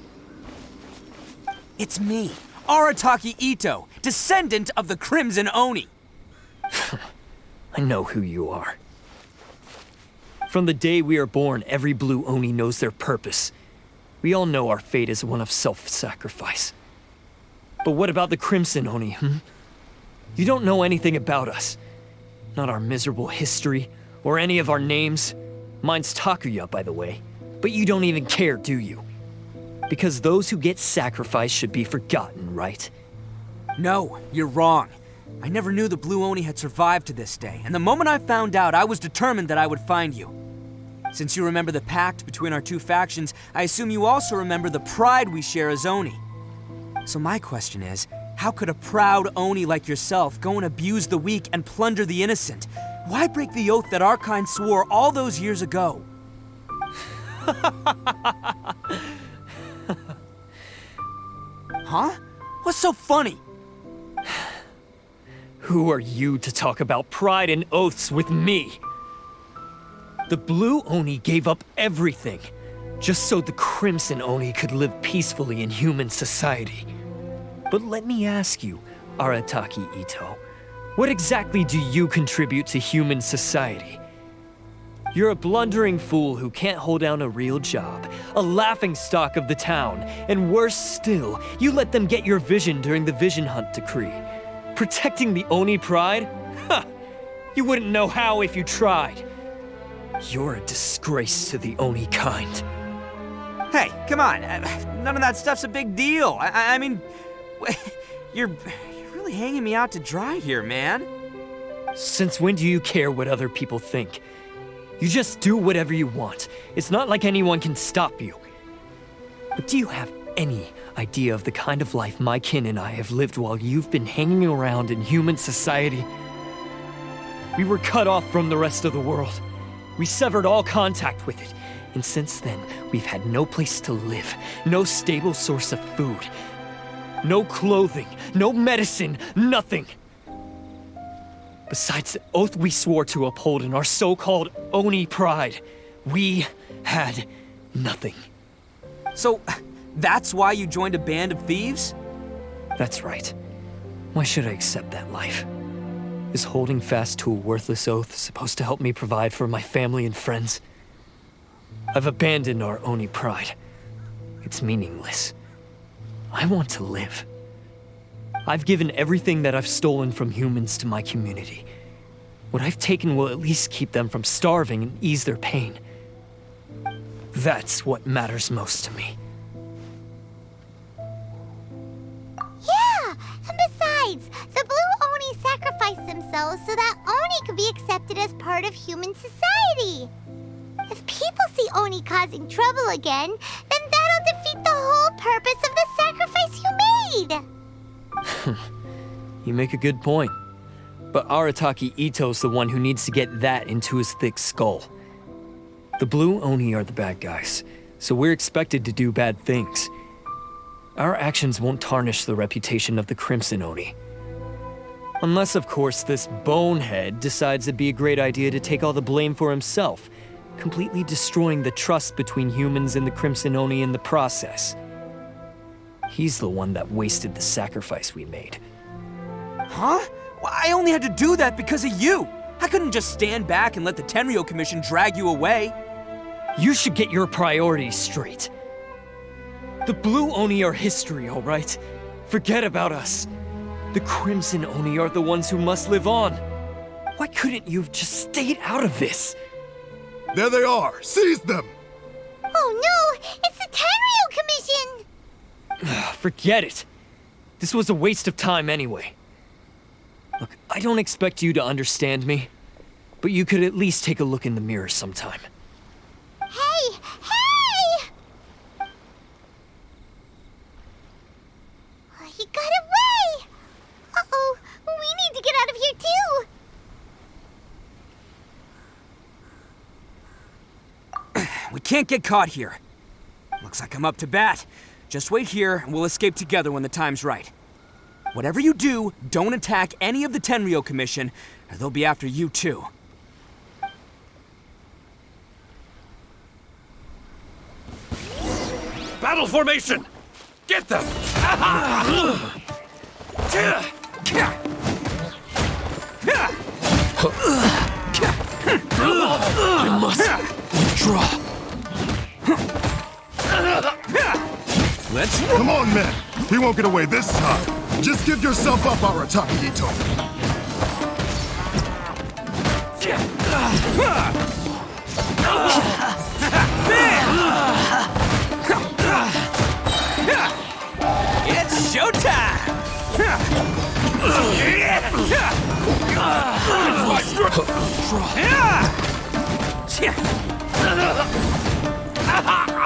It's me, Arataki Itto, descendant of the Crimson Oni. I know who you are. From the day we are born, every blue Oni knows their purpose. We all know our fate is one of self-sacrifice. But what about the Crimson Oni, You don't know anything about us. Not our miserable history, or any of our names. Mine's Takuya, by the way. But you don't even care, do you? Because those who get sacrificed should be forgotten, right? No, you're wrong. I never knew the Blue Oni had survived to this day, and the moment I found out, I was determined that I would find you. Since you remember the pact between our two factions, I assume you also remember the pride we share as Oni. So my question is, how could a proud Oni like yourself go and abuse the weak and plunder the innocent? Why break the oath that our kind swore all those years ago? Huh? What's so funny? Who are you to talk about pride and oaths with me? The Blue Oni gave up everything, just so the Crimson Oni could live peacefully in human society. But let me ask you, Arataki Itto, what exactly do you contribute to human society? You're a blundering fool who can't hold down a real job, a laughingstock of the town, and worse still, you let them get your vision during the Vision Hunt decree. Protecting the Oni pride? Ha! You wouldn't know how if you tried. You're a disgrace to the Oni kind. Hey, come on. None of that stuff's a big deal. I mean, you're really hanging me out to dry here, man. Since when do you care what other people think? You just do whatever you want. It's not like anyone can stop you. But do you have any idea of the kind of life my kin and I have lived while you've been hanging around in human society? We were cut off from the rest of the world. We severed all contact with it. And since then, we've had no place to live, no stable source of food, no clothing, no medicine, nothing. Besides the oath we swore to uphold in our so-called Oni pride, we had nothing. So, that's why you joined a band of thieves? That's right. Why should I accept that life? Is holding fast to a worthless oath supposed to help me provide for my family and friends? I've abandoned our Oni pride. It's meaningless. I want to live. I've given everything that I've stolen from humans to my community. What I've taken will at least keep them from starving and ease their pain. That's what matters most to me. Yeah, and besides, the Blue Oni sacrificed themselves so that Oni could be accepted as part of human society. If people see Oni causing trouble again, then that'll defeat the whole purpose of the sacrifice you made. You make a good point. But Arataki Itto's the one who needs to get that into his thick skull. The Blue Oni are the bad guys, so we're expected to do bad things. Our actions won't tarnish the reputation of the Crimson Oni. Unless, of course, this bonehead decides it'd be a great idea to take all the blame for himself, completely destroying the trust between humans and the Crimson Oni in the process. He's the one that wasted the sacrifice we made. Huh? Well, I only had to do that because of you. I couldn't just stand back and let the Tenryou Commission drag you away. You should get your priorities straight. The Blue Oni are history, all right? Forget about us. The Crimson Oni are the ones who must live on. Why couldn't you have just stayed out of this? There they are! Seize them! Oh no! It's the Tenryou Commission! Forget it. This was a waste of time anyway. Look, I don't expect you to understand me, but you could at least take a look in the mirror sometime. Hey! Hey! He got away! Uh-oh, we need to get out of here too! We can't get caught here. Looks like I'm up to bat. Just wait here and we'll escape together when the time's right. Whatever you do, don't attack any of the Tenryou Commission, or they'll be after you too. Battle formation! Get them! I must withdraw. Let's Come on, men. He won't get away this time. Just give yourself up, Arataki Itto. It's showtime!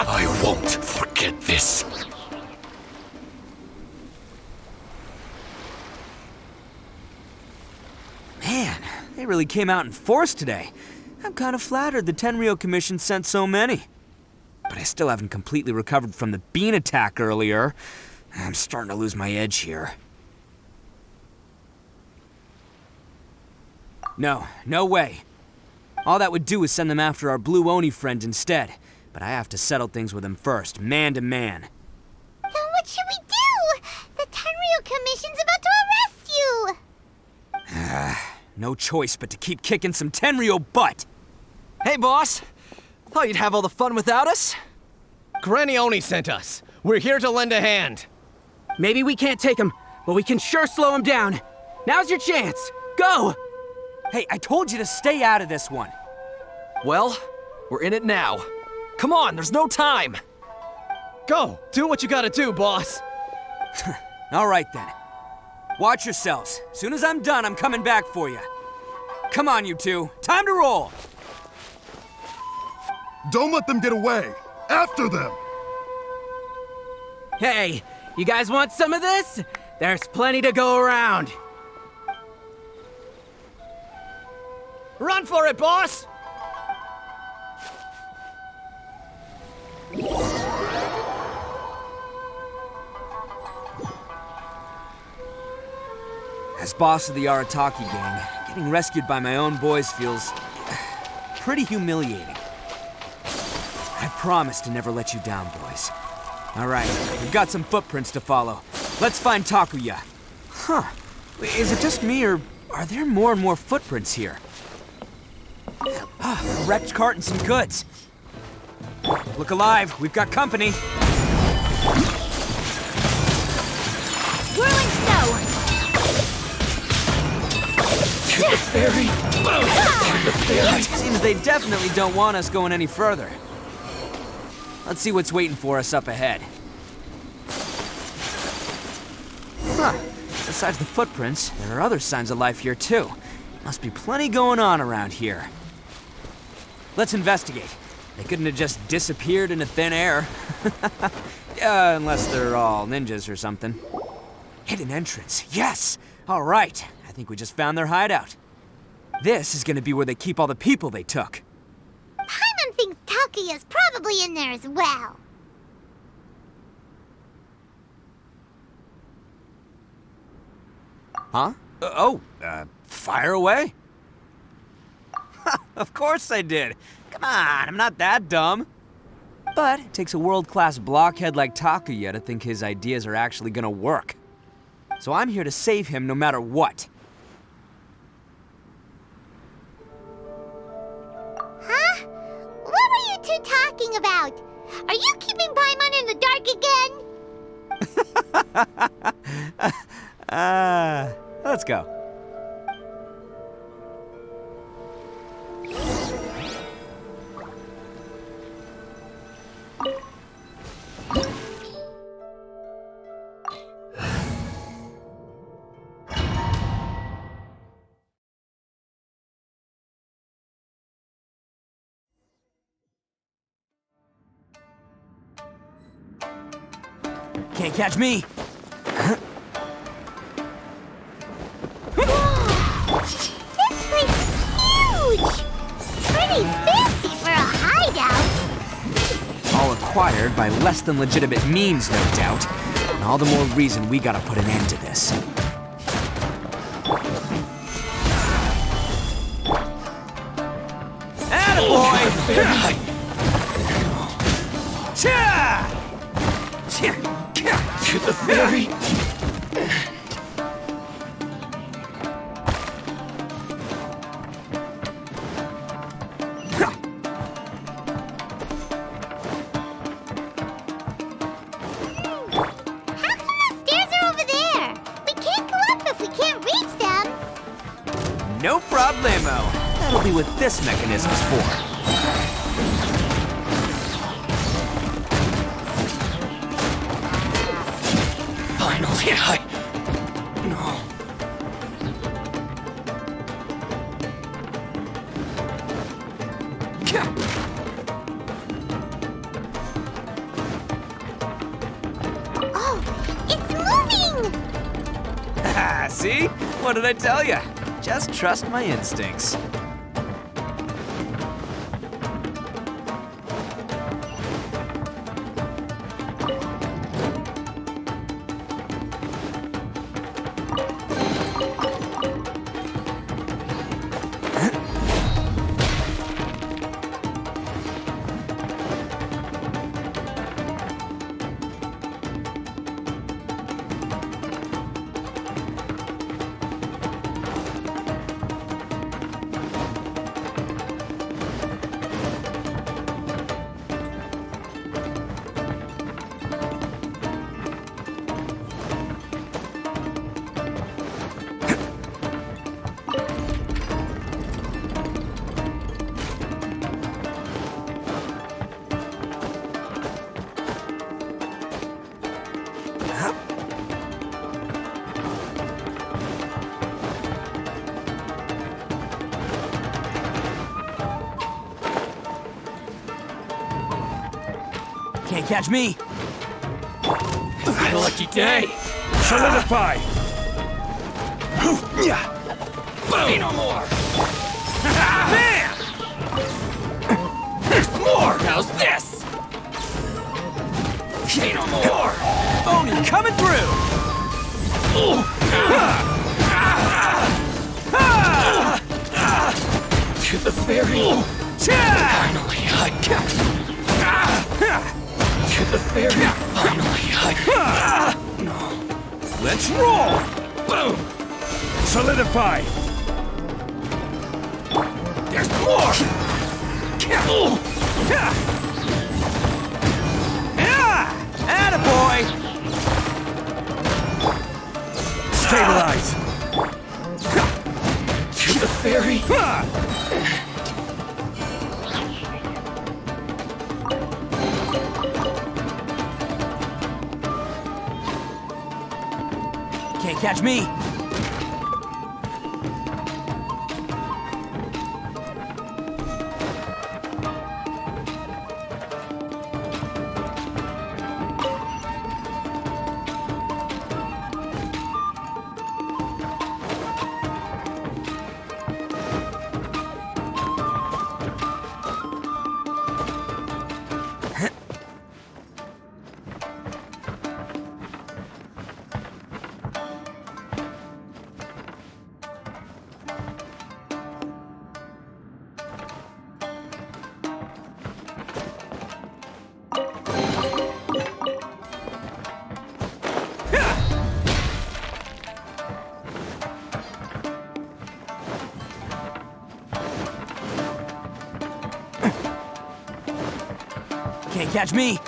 I won't forget this. Man, they really came out in force today. I'm kind of flattered the Tenryou Commission sent so many. But I still haven't completely recovered from the bean attack earlier. I'm starting to lose my edge here. No way. All that would do is send them after our blue Oni friend instead. But I have to settle things with him first, man to man. Then what should we do? The Tenryou Commission's about to arrest you! No choice but to keep kicking some Tenryou butt! Hey, boss! Thought you'd have all the fun without us? Granny Oni sent us. We're here to lend a hand. Maybe we can't take him, but we can sure slow him down. Now's your chance! Go! Hey, I told you to stay out of this one. Well, we're in it now. Come on, there's no time! Go! Do what you gotta do, boss! All right then. Watch yourselves. Soon as I'm done, I'm coming back for you. Come on, you two. Time to roll! Don't let them get away. After them. Hey, you guys want some of this? There's plenty to go around. Run for it, boss! As boss of the Arataki gang, getting rescued by my own boys feels pretty humiliating. I promise to never let you down, boys. All right, we've got some footprints to follow. Let's find Takuya. Huh. Is it just me, or are there more and more footprints here? A wrecked cart and some goods. Look alive, we've got company. Whirling snow! The ferry! Seems they definitely don't want us going any further. Let's see what's waiting for us up ahead. Huh. Besides the footprints, there are other signs of life here too. Must be plenty going on around here. Let's investigate. They couldn't have just disappeared into thin air. Unless they're all ninjas or something. Hidden entrance, yes! All right, I think we just found their hideout. This is gonna be where they keep all the people they took. Paimon thinks Takuya's probably in there as well. Huh? Fire away? Of course I did. Come on, I'm not that dumb. But it takes a world-class blockhead like Takuya to think his ideas are actually gonna work. So I'm here to save him no matter what. Huh? What were you two talking about? Are you keeping Paimon in the dark again? Let's go. Can't catch me. This place is huge! Pretty fancy for a hideout. All acquired by less than legitimate means, no doubt. And all the more reason we gotta put an end to this. Attaboy! fairy. No problemo. That'll be what this mechanism's for. Finally, No. Oh, it's moving! See? What did I tell you? Just trust my instincts. Can't catch me. Had a lucky day. Solidify! Say no more. Bam! There's more. How's this? Say no more. Oni coming through! To the fairy. Finally, To the fairy. Finally, Let's roll! Boom. Solidify! There's more. Attaboy! Stabilize! To the fairy. Can't catch me. Can't catch me.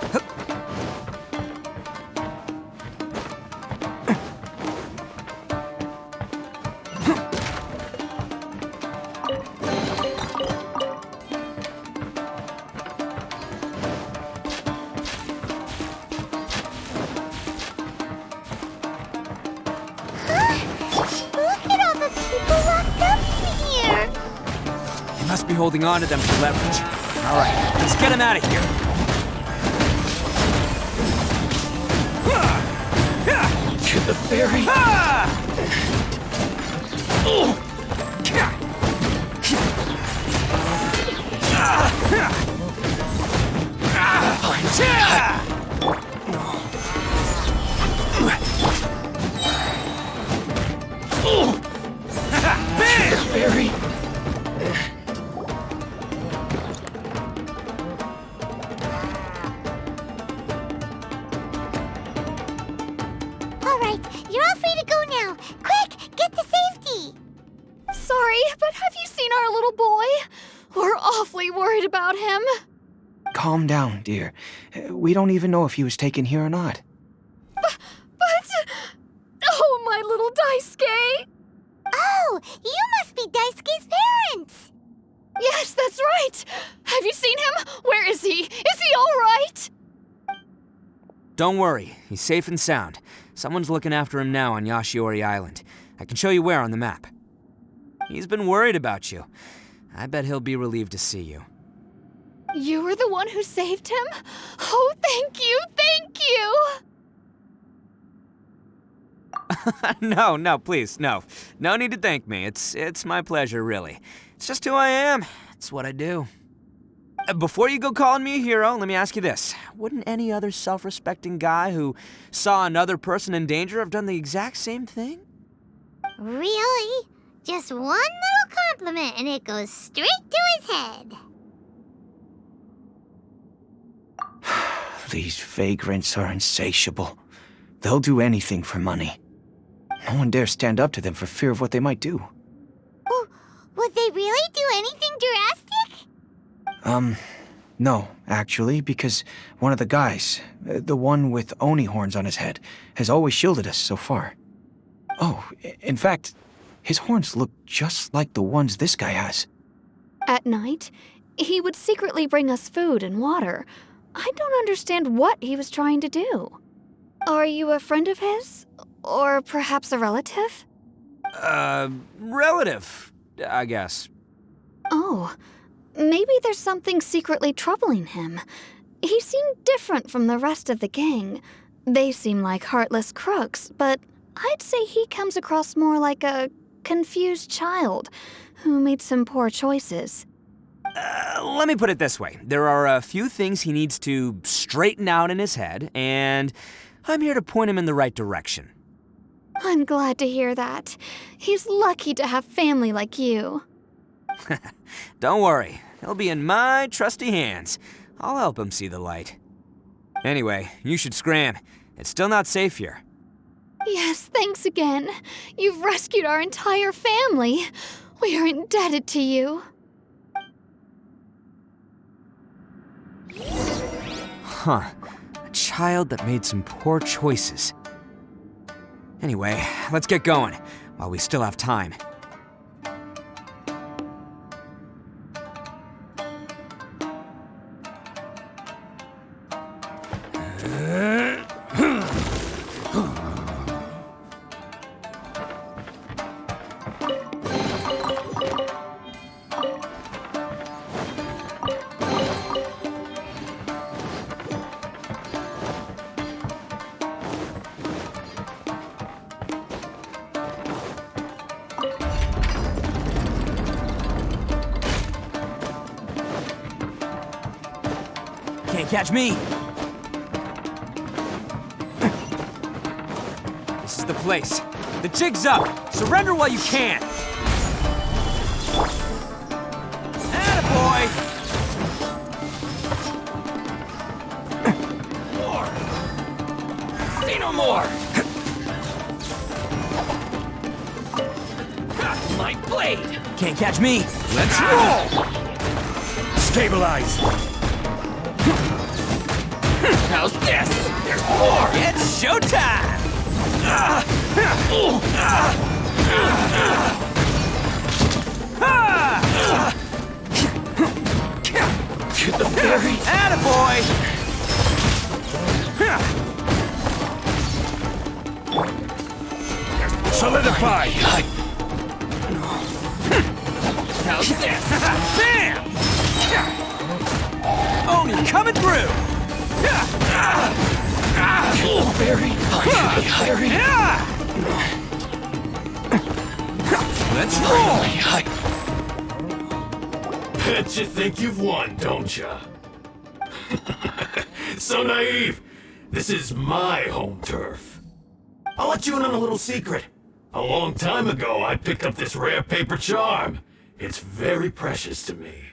Look at all the people locked up in here! You must be holding on to them for leverage. All right, let's get him out of here. To the fairy. Fairy. All right, you're all free to go now. Quick, get to safety. Sorry, but have you seen our little boy? We're awfully worried about him. Calm down, dear. We don't even know if he was taken here or not. But... Oh, my little Daisuke! Oh, you must be Daisuke's parents. Yes, that's right. Have you seen him? Where is he? Is he all right? Don't worry, he's safe and sound. Someone's looking after him now on Yashiori Island. I can show you where on the map. He's been worried about you. I bet he'll be relieved to see you. You were the one who saved him? Oh, thank you, thank you! No, please, no. No need to thank me. It's my pleasure, really. It's just who I am. It's what I do. Before you go calling me a hero, let me ask you this. Wouldn't any other self-respecting guy who saw another person in danger have done the exact same thing? Really? Just one little compliment and it goes straight to his head. These vagrants are insatiable. They'll do anything for money. No one dares stand up to them for fear of what they might do. Oh, would they really do anything drastic? No, actually, because one of the guys, the one with oni horns on his head, has always shielded us so far. Oh, in fact, his horns look just like the ones this guy has. At night, he would secretly bring us food and water. I don't understand what he was trying to do. Are you a friend of his? Or perhaps a relative? Relative, I guess. Oh, maybe there's something secretly troubling him. He seemed different from the rest of the gang. They seem like heartless crooks, but I'd say he comes across more like a confused child who made some poor choices. Let me put it this way. There are a few things he needs to straighten out in his head, and I'm here to point him in the right direction. I'm glad to hear that. He's lucky to have family like you. Don't worry. He'll be in my trusty hands. I'll help him see the light. Anyway, you should scram. It's still not safe here. Yes, thanks again. You've rescued our entire family. We are indebted to you. Huh. A child that made some poor choices. Anyway, let's get going, while we still have time. Can't catch me! This is the place. The jig's up! Surrender while you can! Attaboy! More! See no more! My blade! Can't catch me! Let's roll! Stabilize! How's this? There's more! It's showtime! To the very... Attaboy! Solidify! How's this? Bam! Oni coming through! Very hurry. Let's roll! Bet you think you've won, don't ya? So naive. This is my home turf. I'll let you in on a little secret. A long time ago, I picked up this rare paper charm. It's very precious to me.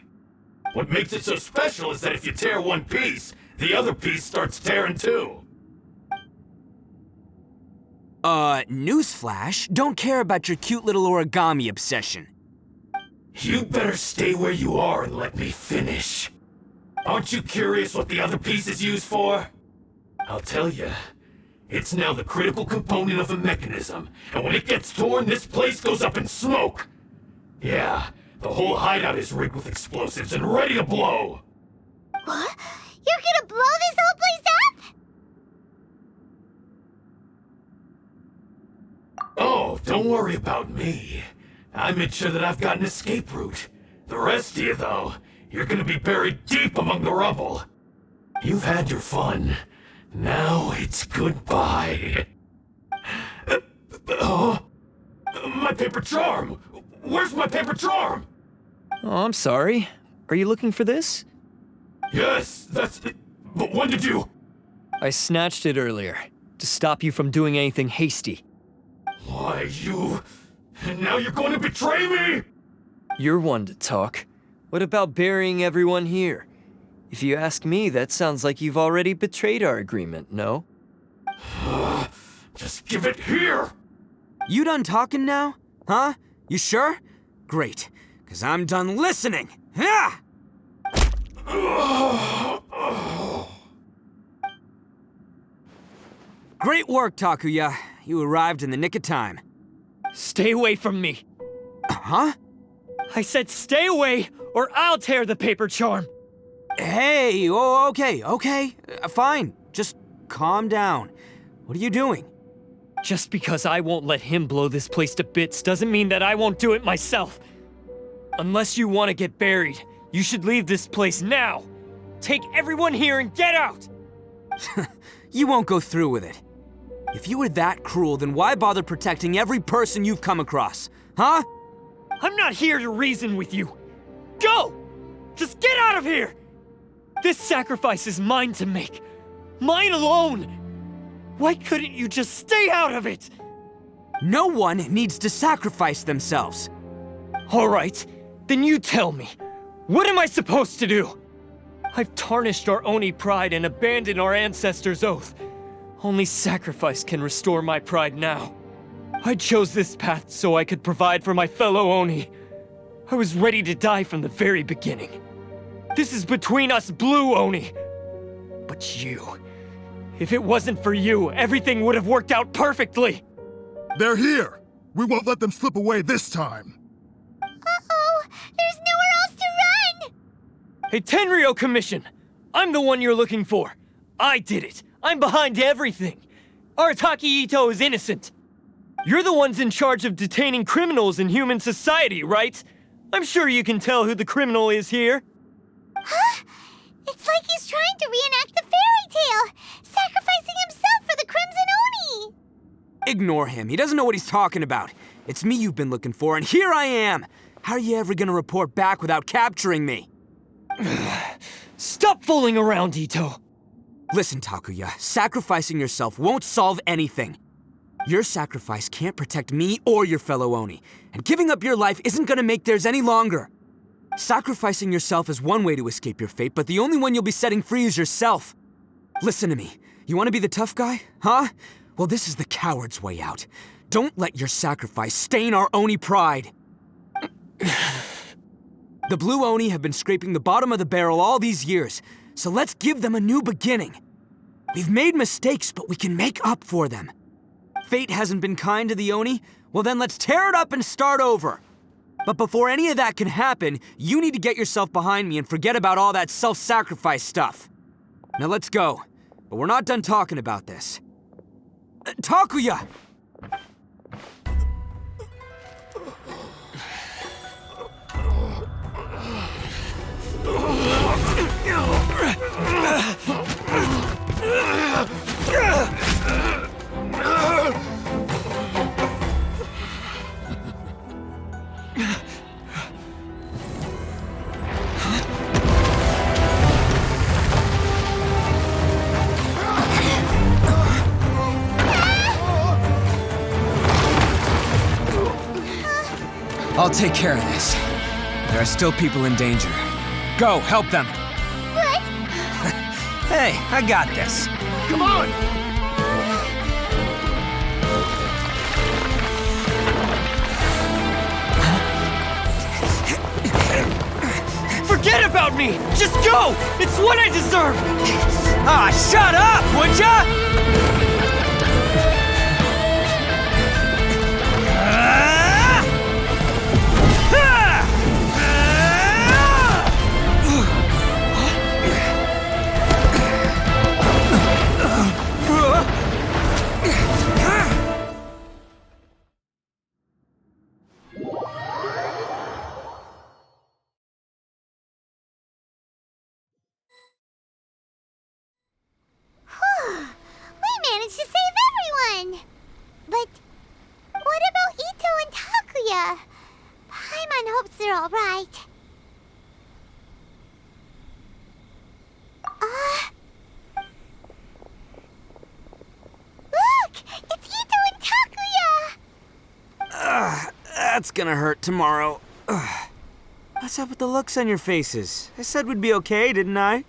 What makes it so special is that if you tear one piece, the other piece starts tearing too. Newsflash, don't care about your cute little origami obsession. You'd better stay where you are and let me finish. Aren't you curious what the other piece is used for? I'll tell you. It's now the critical component of a mechanism, and when it gets torn, this place goes up in smoke. Yeah, the whole hideout is rigged with explosives and ready to blow. What? You're gonna blow this whole place up? Oh, don't worry about me. I made sure that I've got an escape route. The rest of you, though, you're gonna be buried deep among the rubble. You've had your fun. Now it's goodbye. My paper charm! Where's my paper charm? Oh, I'm sorry. Are you looking for this? Yes, that's it. But when did you? I snatched it earlier, to stop you from doing anything hasty. Why, you... Now you're going to betray me? You're one to talk. What about burying everyone here? If you ask me, that sounds like you've already betrayed our agreement, no? Just give it here! You done talking now? Huh? You sure? Great, because I'm done listening. Yeah! Great work, Takuya. You arrived in the nick of time. Stay away from me. Huh? I said stay away, or I'll tear the paper charm. Hey, oh, okay. Fine. Just calm down. What are you doing? Just because I won't let him blow this place to bits doesn't mean that I won't do it myself. Unless you want to get buried, you should leave this place now. Take everyone here and get out! You won't go through with it. If you were that cruel, then why bother protecting every person you've come across? Huh? I'm not here to reason with you. Go! Just get out of here! This sacrifice is mine to make. Mine alone! Why couldn't you just stay out of it? No one needs to sacrifice themselves. All right, then you tell me. What am I supposed to do? I've tarnished our Oni pride and abandoned our ancestors' oath. Only sacrifice can restore my pride now. I chose this path so I could provide for my fellow Oni. I was ready to die from the very beginning. This is between us Blue Oni. But you... If it wasn't for you, everything would have worked out perfectly! They're here! We won't let them slip away this time! Uh-oh! There's nowhere else to run! Hey, Tenryo Commission! I'm the one you're looking for. I did it. I'm behind everything. Arataki Itto is innocent. You're the ones in charge of detaining criminals in human society, right? I'm sure you can tell who the criminal is here. Huh? It's like he's trying to reenact the fairy tale, sacrificing himself for the Crimson Oni! Ignore him. He doesn't know what he's talking about. It's me you've been looking for, and here I am! How are you ever gonna report back without capturing me? Stop fooling around, Itto! Listen, Takuya, sacrificing yourself won't solve anything. Your sacrifice can't protect me or your fellow Oni, and giving up your life isn't gonna make theirs any longer. Sacrificing yourself is one way to escape your fate, but the only one you'll be setting free is yourself. Listen to me. You want to be the tough guy, huh? Well, this is the coward's way out. Don't let your sacrifice stain our Oni pride. The Blue Oni have been scraping the bottom of the barrel all these years, so let's give them a new beginning. We've made mistakes, but we can make up for them. Fate hasn't been kind to the Oni? Well, then let's tear it up and start over. But before any of that can happen, you need to get yourself behind me and forget about all that self-sacrifice stuff. Now let's go. But we're not done talking about this. Takuya! I'll take care of this. There are still people in danger. Go, help them! What? Hey, I got this. Come on! Forget about me! Just go! It's what I deserve! Ah, shut up, would ya? We managed to save everyone! But what about Itto and Takuya? Paimon hopes they're alright. Look! It's Itto and Takuya! That's gonna hurt tomorrow. What's up with the looks on your faces? I said we'd be okay, didn't I?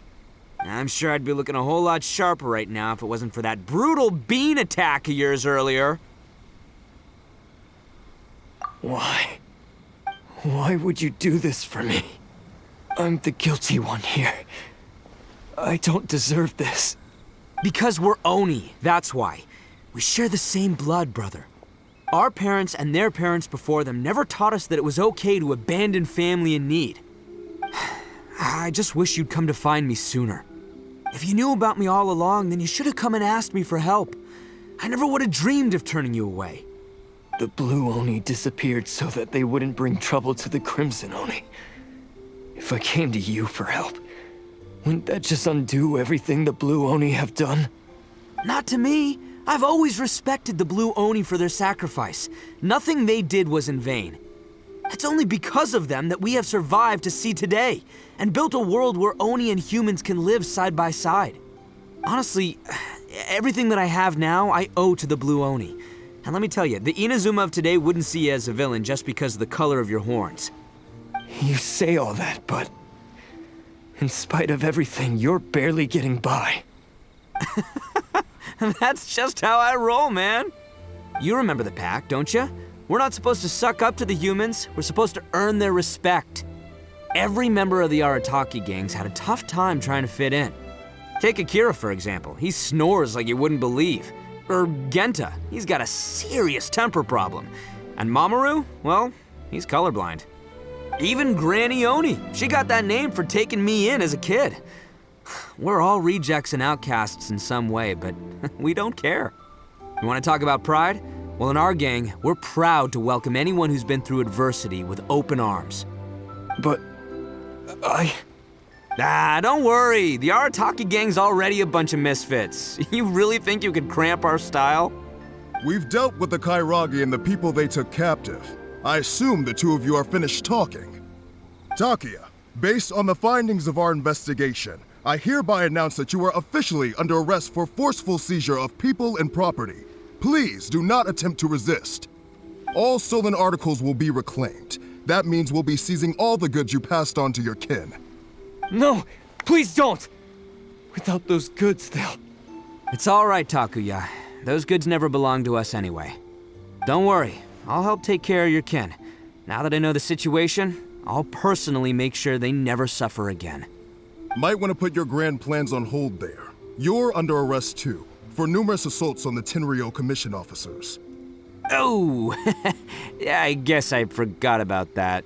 I'm sure I'd be looking a whole lot sharper right now if it wasn't for that brutal bean attack of yours earlier. Why? Why would you do this for me? I'm the guilty one here. I don't deserve this. Because we're Oni, that's why. We share the same blood, brother. Our parents and their parents before them never taught us that it was okay to abandon family in need. I just wish you'd come to find me sooner. If you knew about me all along, then you should have come and asked me for help. I never would have dreamed of turning you away. The Blue Oni disappeared so that they wouldn't bring trouble to the Crimson Oni. If I came to you for help, wouldn't that just undo everything the Blue Oni have done? Not to me. I've always respected the Blue Oni for their sacrifice. Nothing they did was in vain. It's only because of them that we have survived to see today, and built a world where Oni and humans can live side by side. Honestly, everything that I have now, I owe to the Blue Oni. And let me tell you, the Inazuma of today wouldn't see you as a villain just because of the color of your horns. You say all that, but in spite of everything, you're barely getting by. That's just how I roll, man. You remember the pact, don't you? We're not supposed to suck up to the humans. We're supposed to earn their respect. Every member of the Arataki gangs had a tough time trying to fit in. Take Akira, for example. He snores like you wouldn't believe. Or Genta. He's got a serious temper problem. And Mamoru, well, he's colorblind. Even Granny Oni. She got that name for taking me in as a kid. We're all rejects and outcasts in some way, but we don't care. You want to talk about pride? Well, in our gang, we're proud to welcome anyone who's been through adversity with open arms. But don't worry. The Arataki gang's already a bunch of misfits. You really think you could cramp our style? We've dealt with the Kairagi and the people they took captive. I assume the two of you are finished talking. Takuya, based on the findings of our investigation, I hereby announce that you are officially under arrest for forceful seizure of people and property. Please do not attempt to resist. All stolen articles will be reclaimed. That means we'll be seizing all the goods you passed on to your kin. No, please don't! Without those goods, they'll... It's all right, Takuya. Those goods never belonged to us anyway. Don't worry, I'll help take care of your kin. Now that I know the situation, I'll personally make sure they never suffer again. Might want to put your grand plans on hold there. You're under arrest too, for numerous assaults on the Tenryou Commission officers. Oh, yeah, I guess I forgot about that.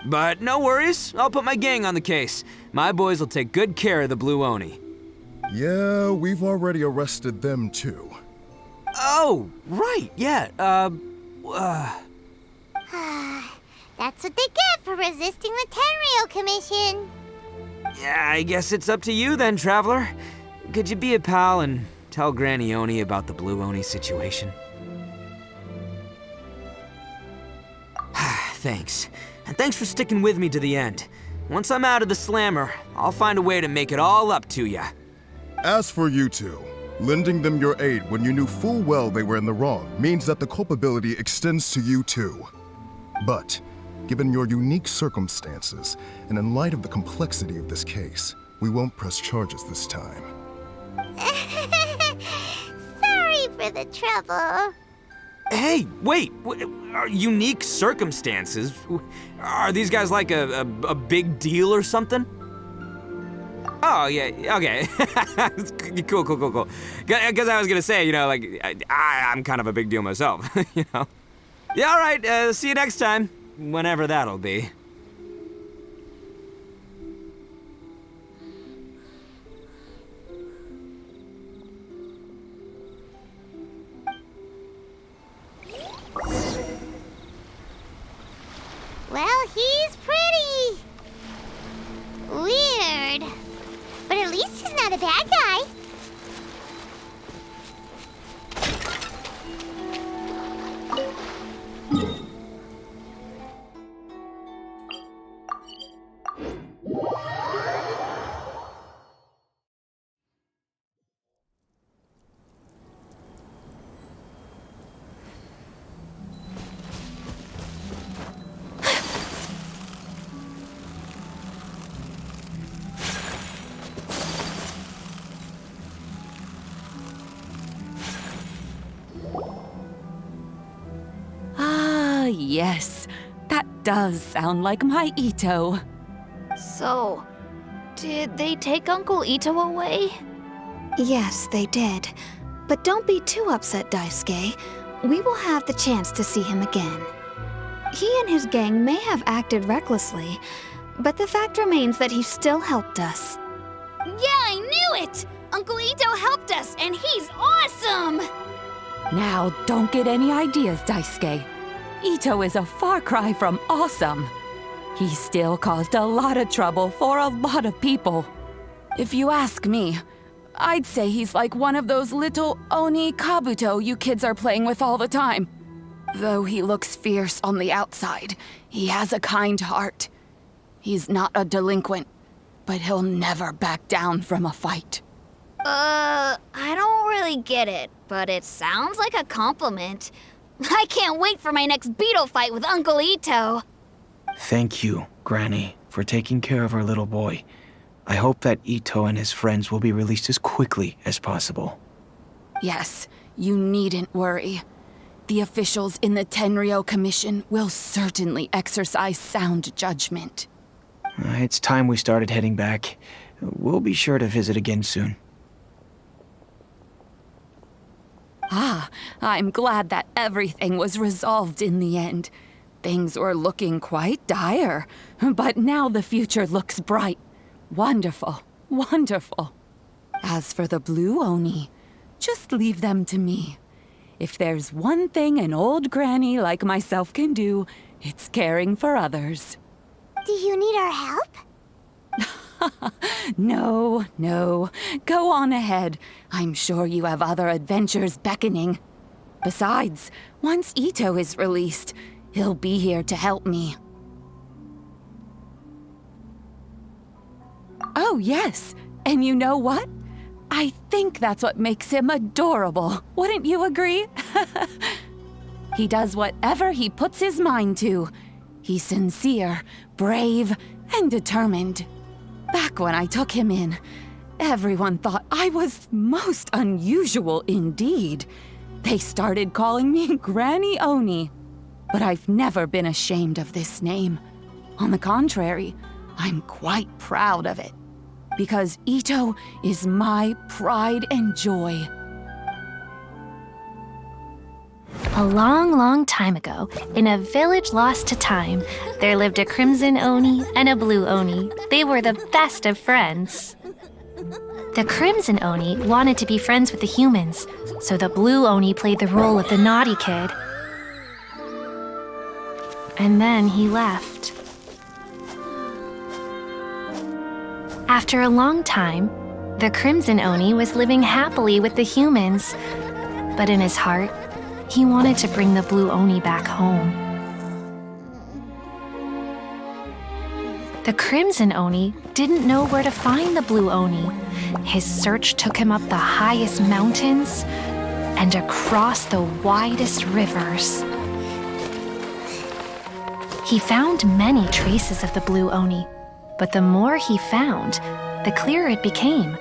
But no worries, I'll put my gang on the case. My boys will take good care of the Blue Oni. Yeah, we've already arrested them too. Oh, right, yeah, That's what they get for resisting the Tenryou Commission. Yeah, I guess it's up to you then, Traveler. Could you be a pal and tell Granny Oni about the Blue Oni situation? Thanks. And thanks for sticking with me to the end. Once I'm out of the slammer, I'll find a way to make it all up to ya. As for you two, lending them your aid when you knew full well they were in the wrong means that the culpability extends to you too. But, given your unique circumstances, and in light of the complexity of this case, we won't press charges this time. Sorry for the trouble. Hey, wait! Unique circumstances? Are these guys like a big deal or something? Oh, yeah, okay. Cool. Because I was gonna say, like, I'm kind of a big deal myself, you know? Yeah, all right, see you next time. Whenever that'll be. Well, he's pretty weird. But at least he's not a bad guy. Yes, that does sound like my Itto. So, did they take Uncle Itto away? Yes, they did. But don't be too upset, Daisuke. We will have the chance to see him again. He and his gang may have acted recklessly, but the fact remains that he still helped us. Yeah, I knew it! Uncle Itto helped us, and he's awesome! Now, don't get any ideas, Daisuke. Itto is a far cry from awesome. He still caused a lot of trouble for a lot of people. If you ask me, I'd say he's like one of those little Oni Kabuto you kids are playing with all the time. Though he looks fierce on the outside, he has a kind heart. He's not a delinquent, but he'll never back down from a fight. I don't really get it, but it sounds like a compliment. I can't wait for my next beetle fight with Uncle Itto. Thank you, Granny, for taking care of our little boy. I hope that Itto and his friends will be released as quickly as possible. Yes, you needn't worry. The officials in the Tenryou Commission will certainly exercise sound judgment. It's time we started heading back. We'll be sure to visit again soon. Ah, I'm glad that everything was resolved in the end. Things were looking quite dire, but now the future looks bright. Wonderful, wonderful. As for the Blue Oni, just leave them to me. If there's one thing an old granny like myself can do, it's caring for others. Do you need our help? No. Go on ahead. I'm sure you have other adventures beckoning. Besides, once Itto is released, he'll be here to help me. Oh, yes. And you know what? I think that's what makes him adorable. Wouldn't you agree? He does whatever he puts his mind to. He's sincere, brave, and determined. Back when I took him in, everyone thought I was most unusual indeed. They started calling me Granny Oni. But I've never been ashamed of this name. On the contrary, I'm quite proud of it. Because Itto is my pride and joy. A long, long time ago, in a village lost to time, there lived a crimson Oni and a blue Oni. They were the best of friends. The crimson Oni wanted to be friends with the humans, so the blue Oni played the role of the naughty kid. And then he left. After a long time, the crimson Oni was living happily with the humans, but in his heart, he wanted to bring the blue Oni back home. The crimson Oni didn't know where to find the blue Oni. His search took him up the highest mountains and across the widest rivers. He found many traces of the blue Oni, but the more he found, the clearer it became.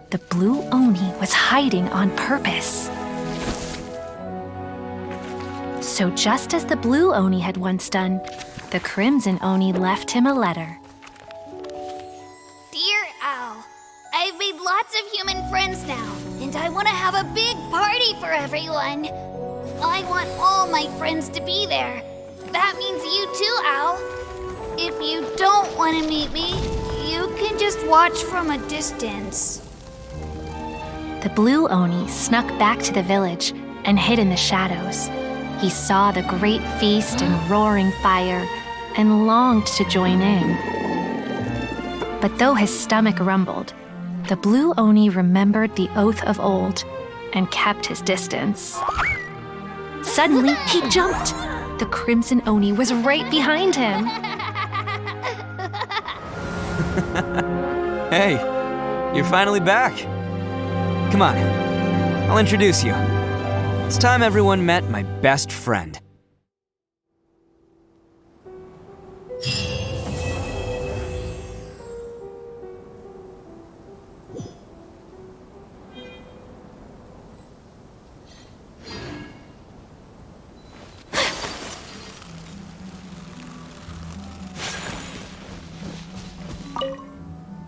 The blue Oni was hiding on purpose. So just as the blue Oni had once done, the crimson Oni left him a letter. Dear Owl, I've made lots of human friends now, and I want to have a big party for everyone. I want all my friends to be there. That means you too, Owl. If you don't want to meet me, you can just watch from a distance. The blue Oni snuck back to the village and hid in the shadows. He saw the great feast and roaring fire and longed to join in. But though his stomach rumbled, the blue Oni remembered the oath of old and kept his distance. Suddenly, he jumped. The crimson Oni was right behind him. Hey, you're finally back. Come on, I'll introduce you. It's time everyone met my best friend.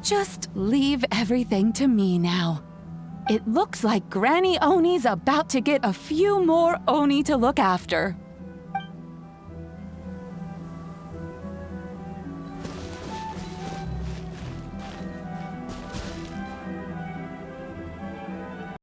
Just leave everything to me now. It looks like Granny Oni's about to get a few more Oni to look after.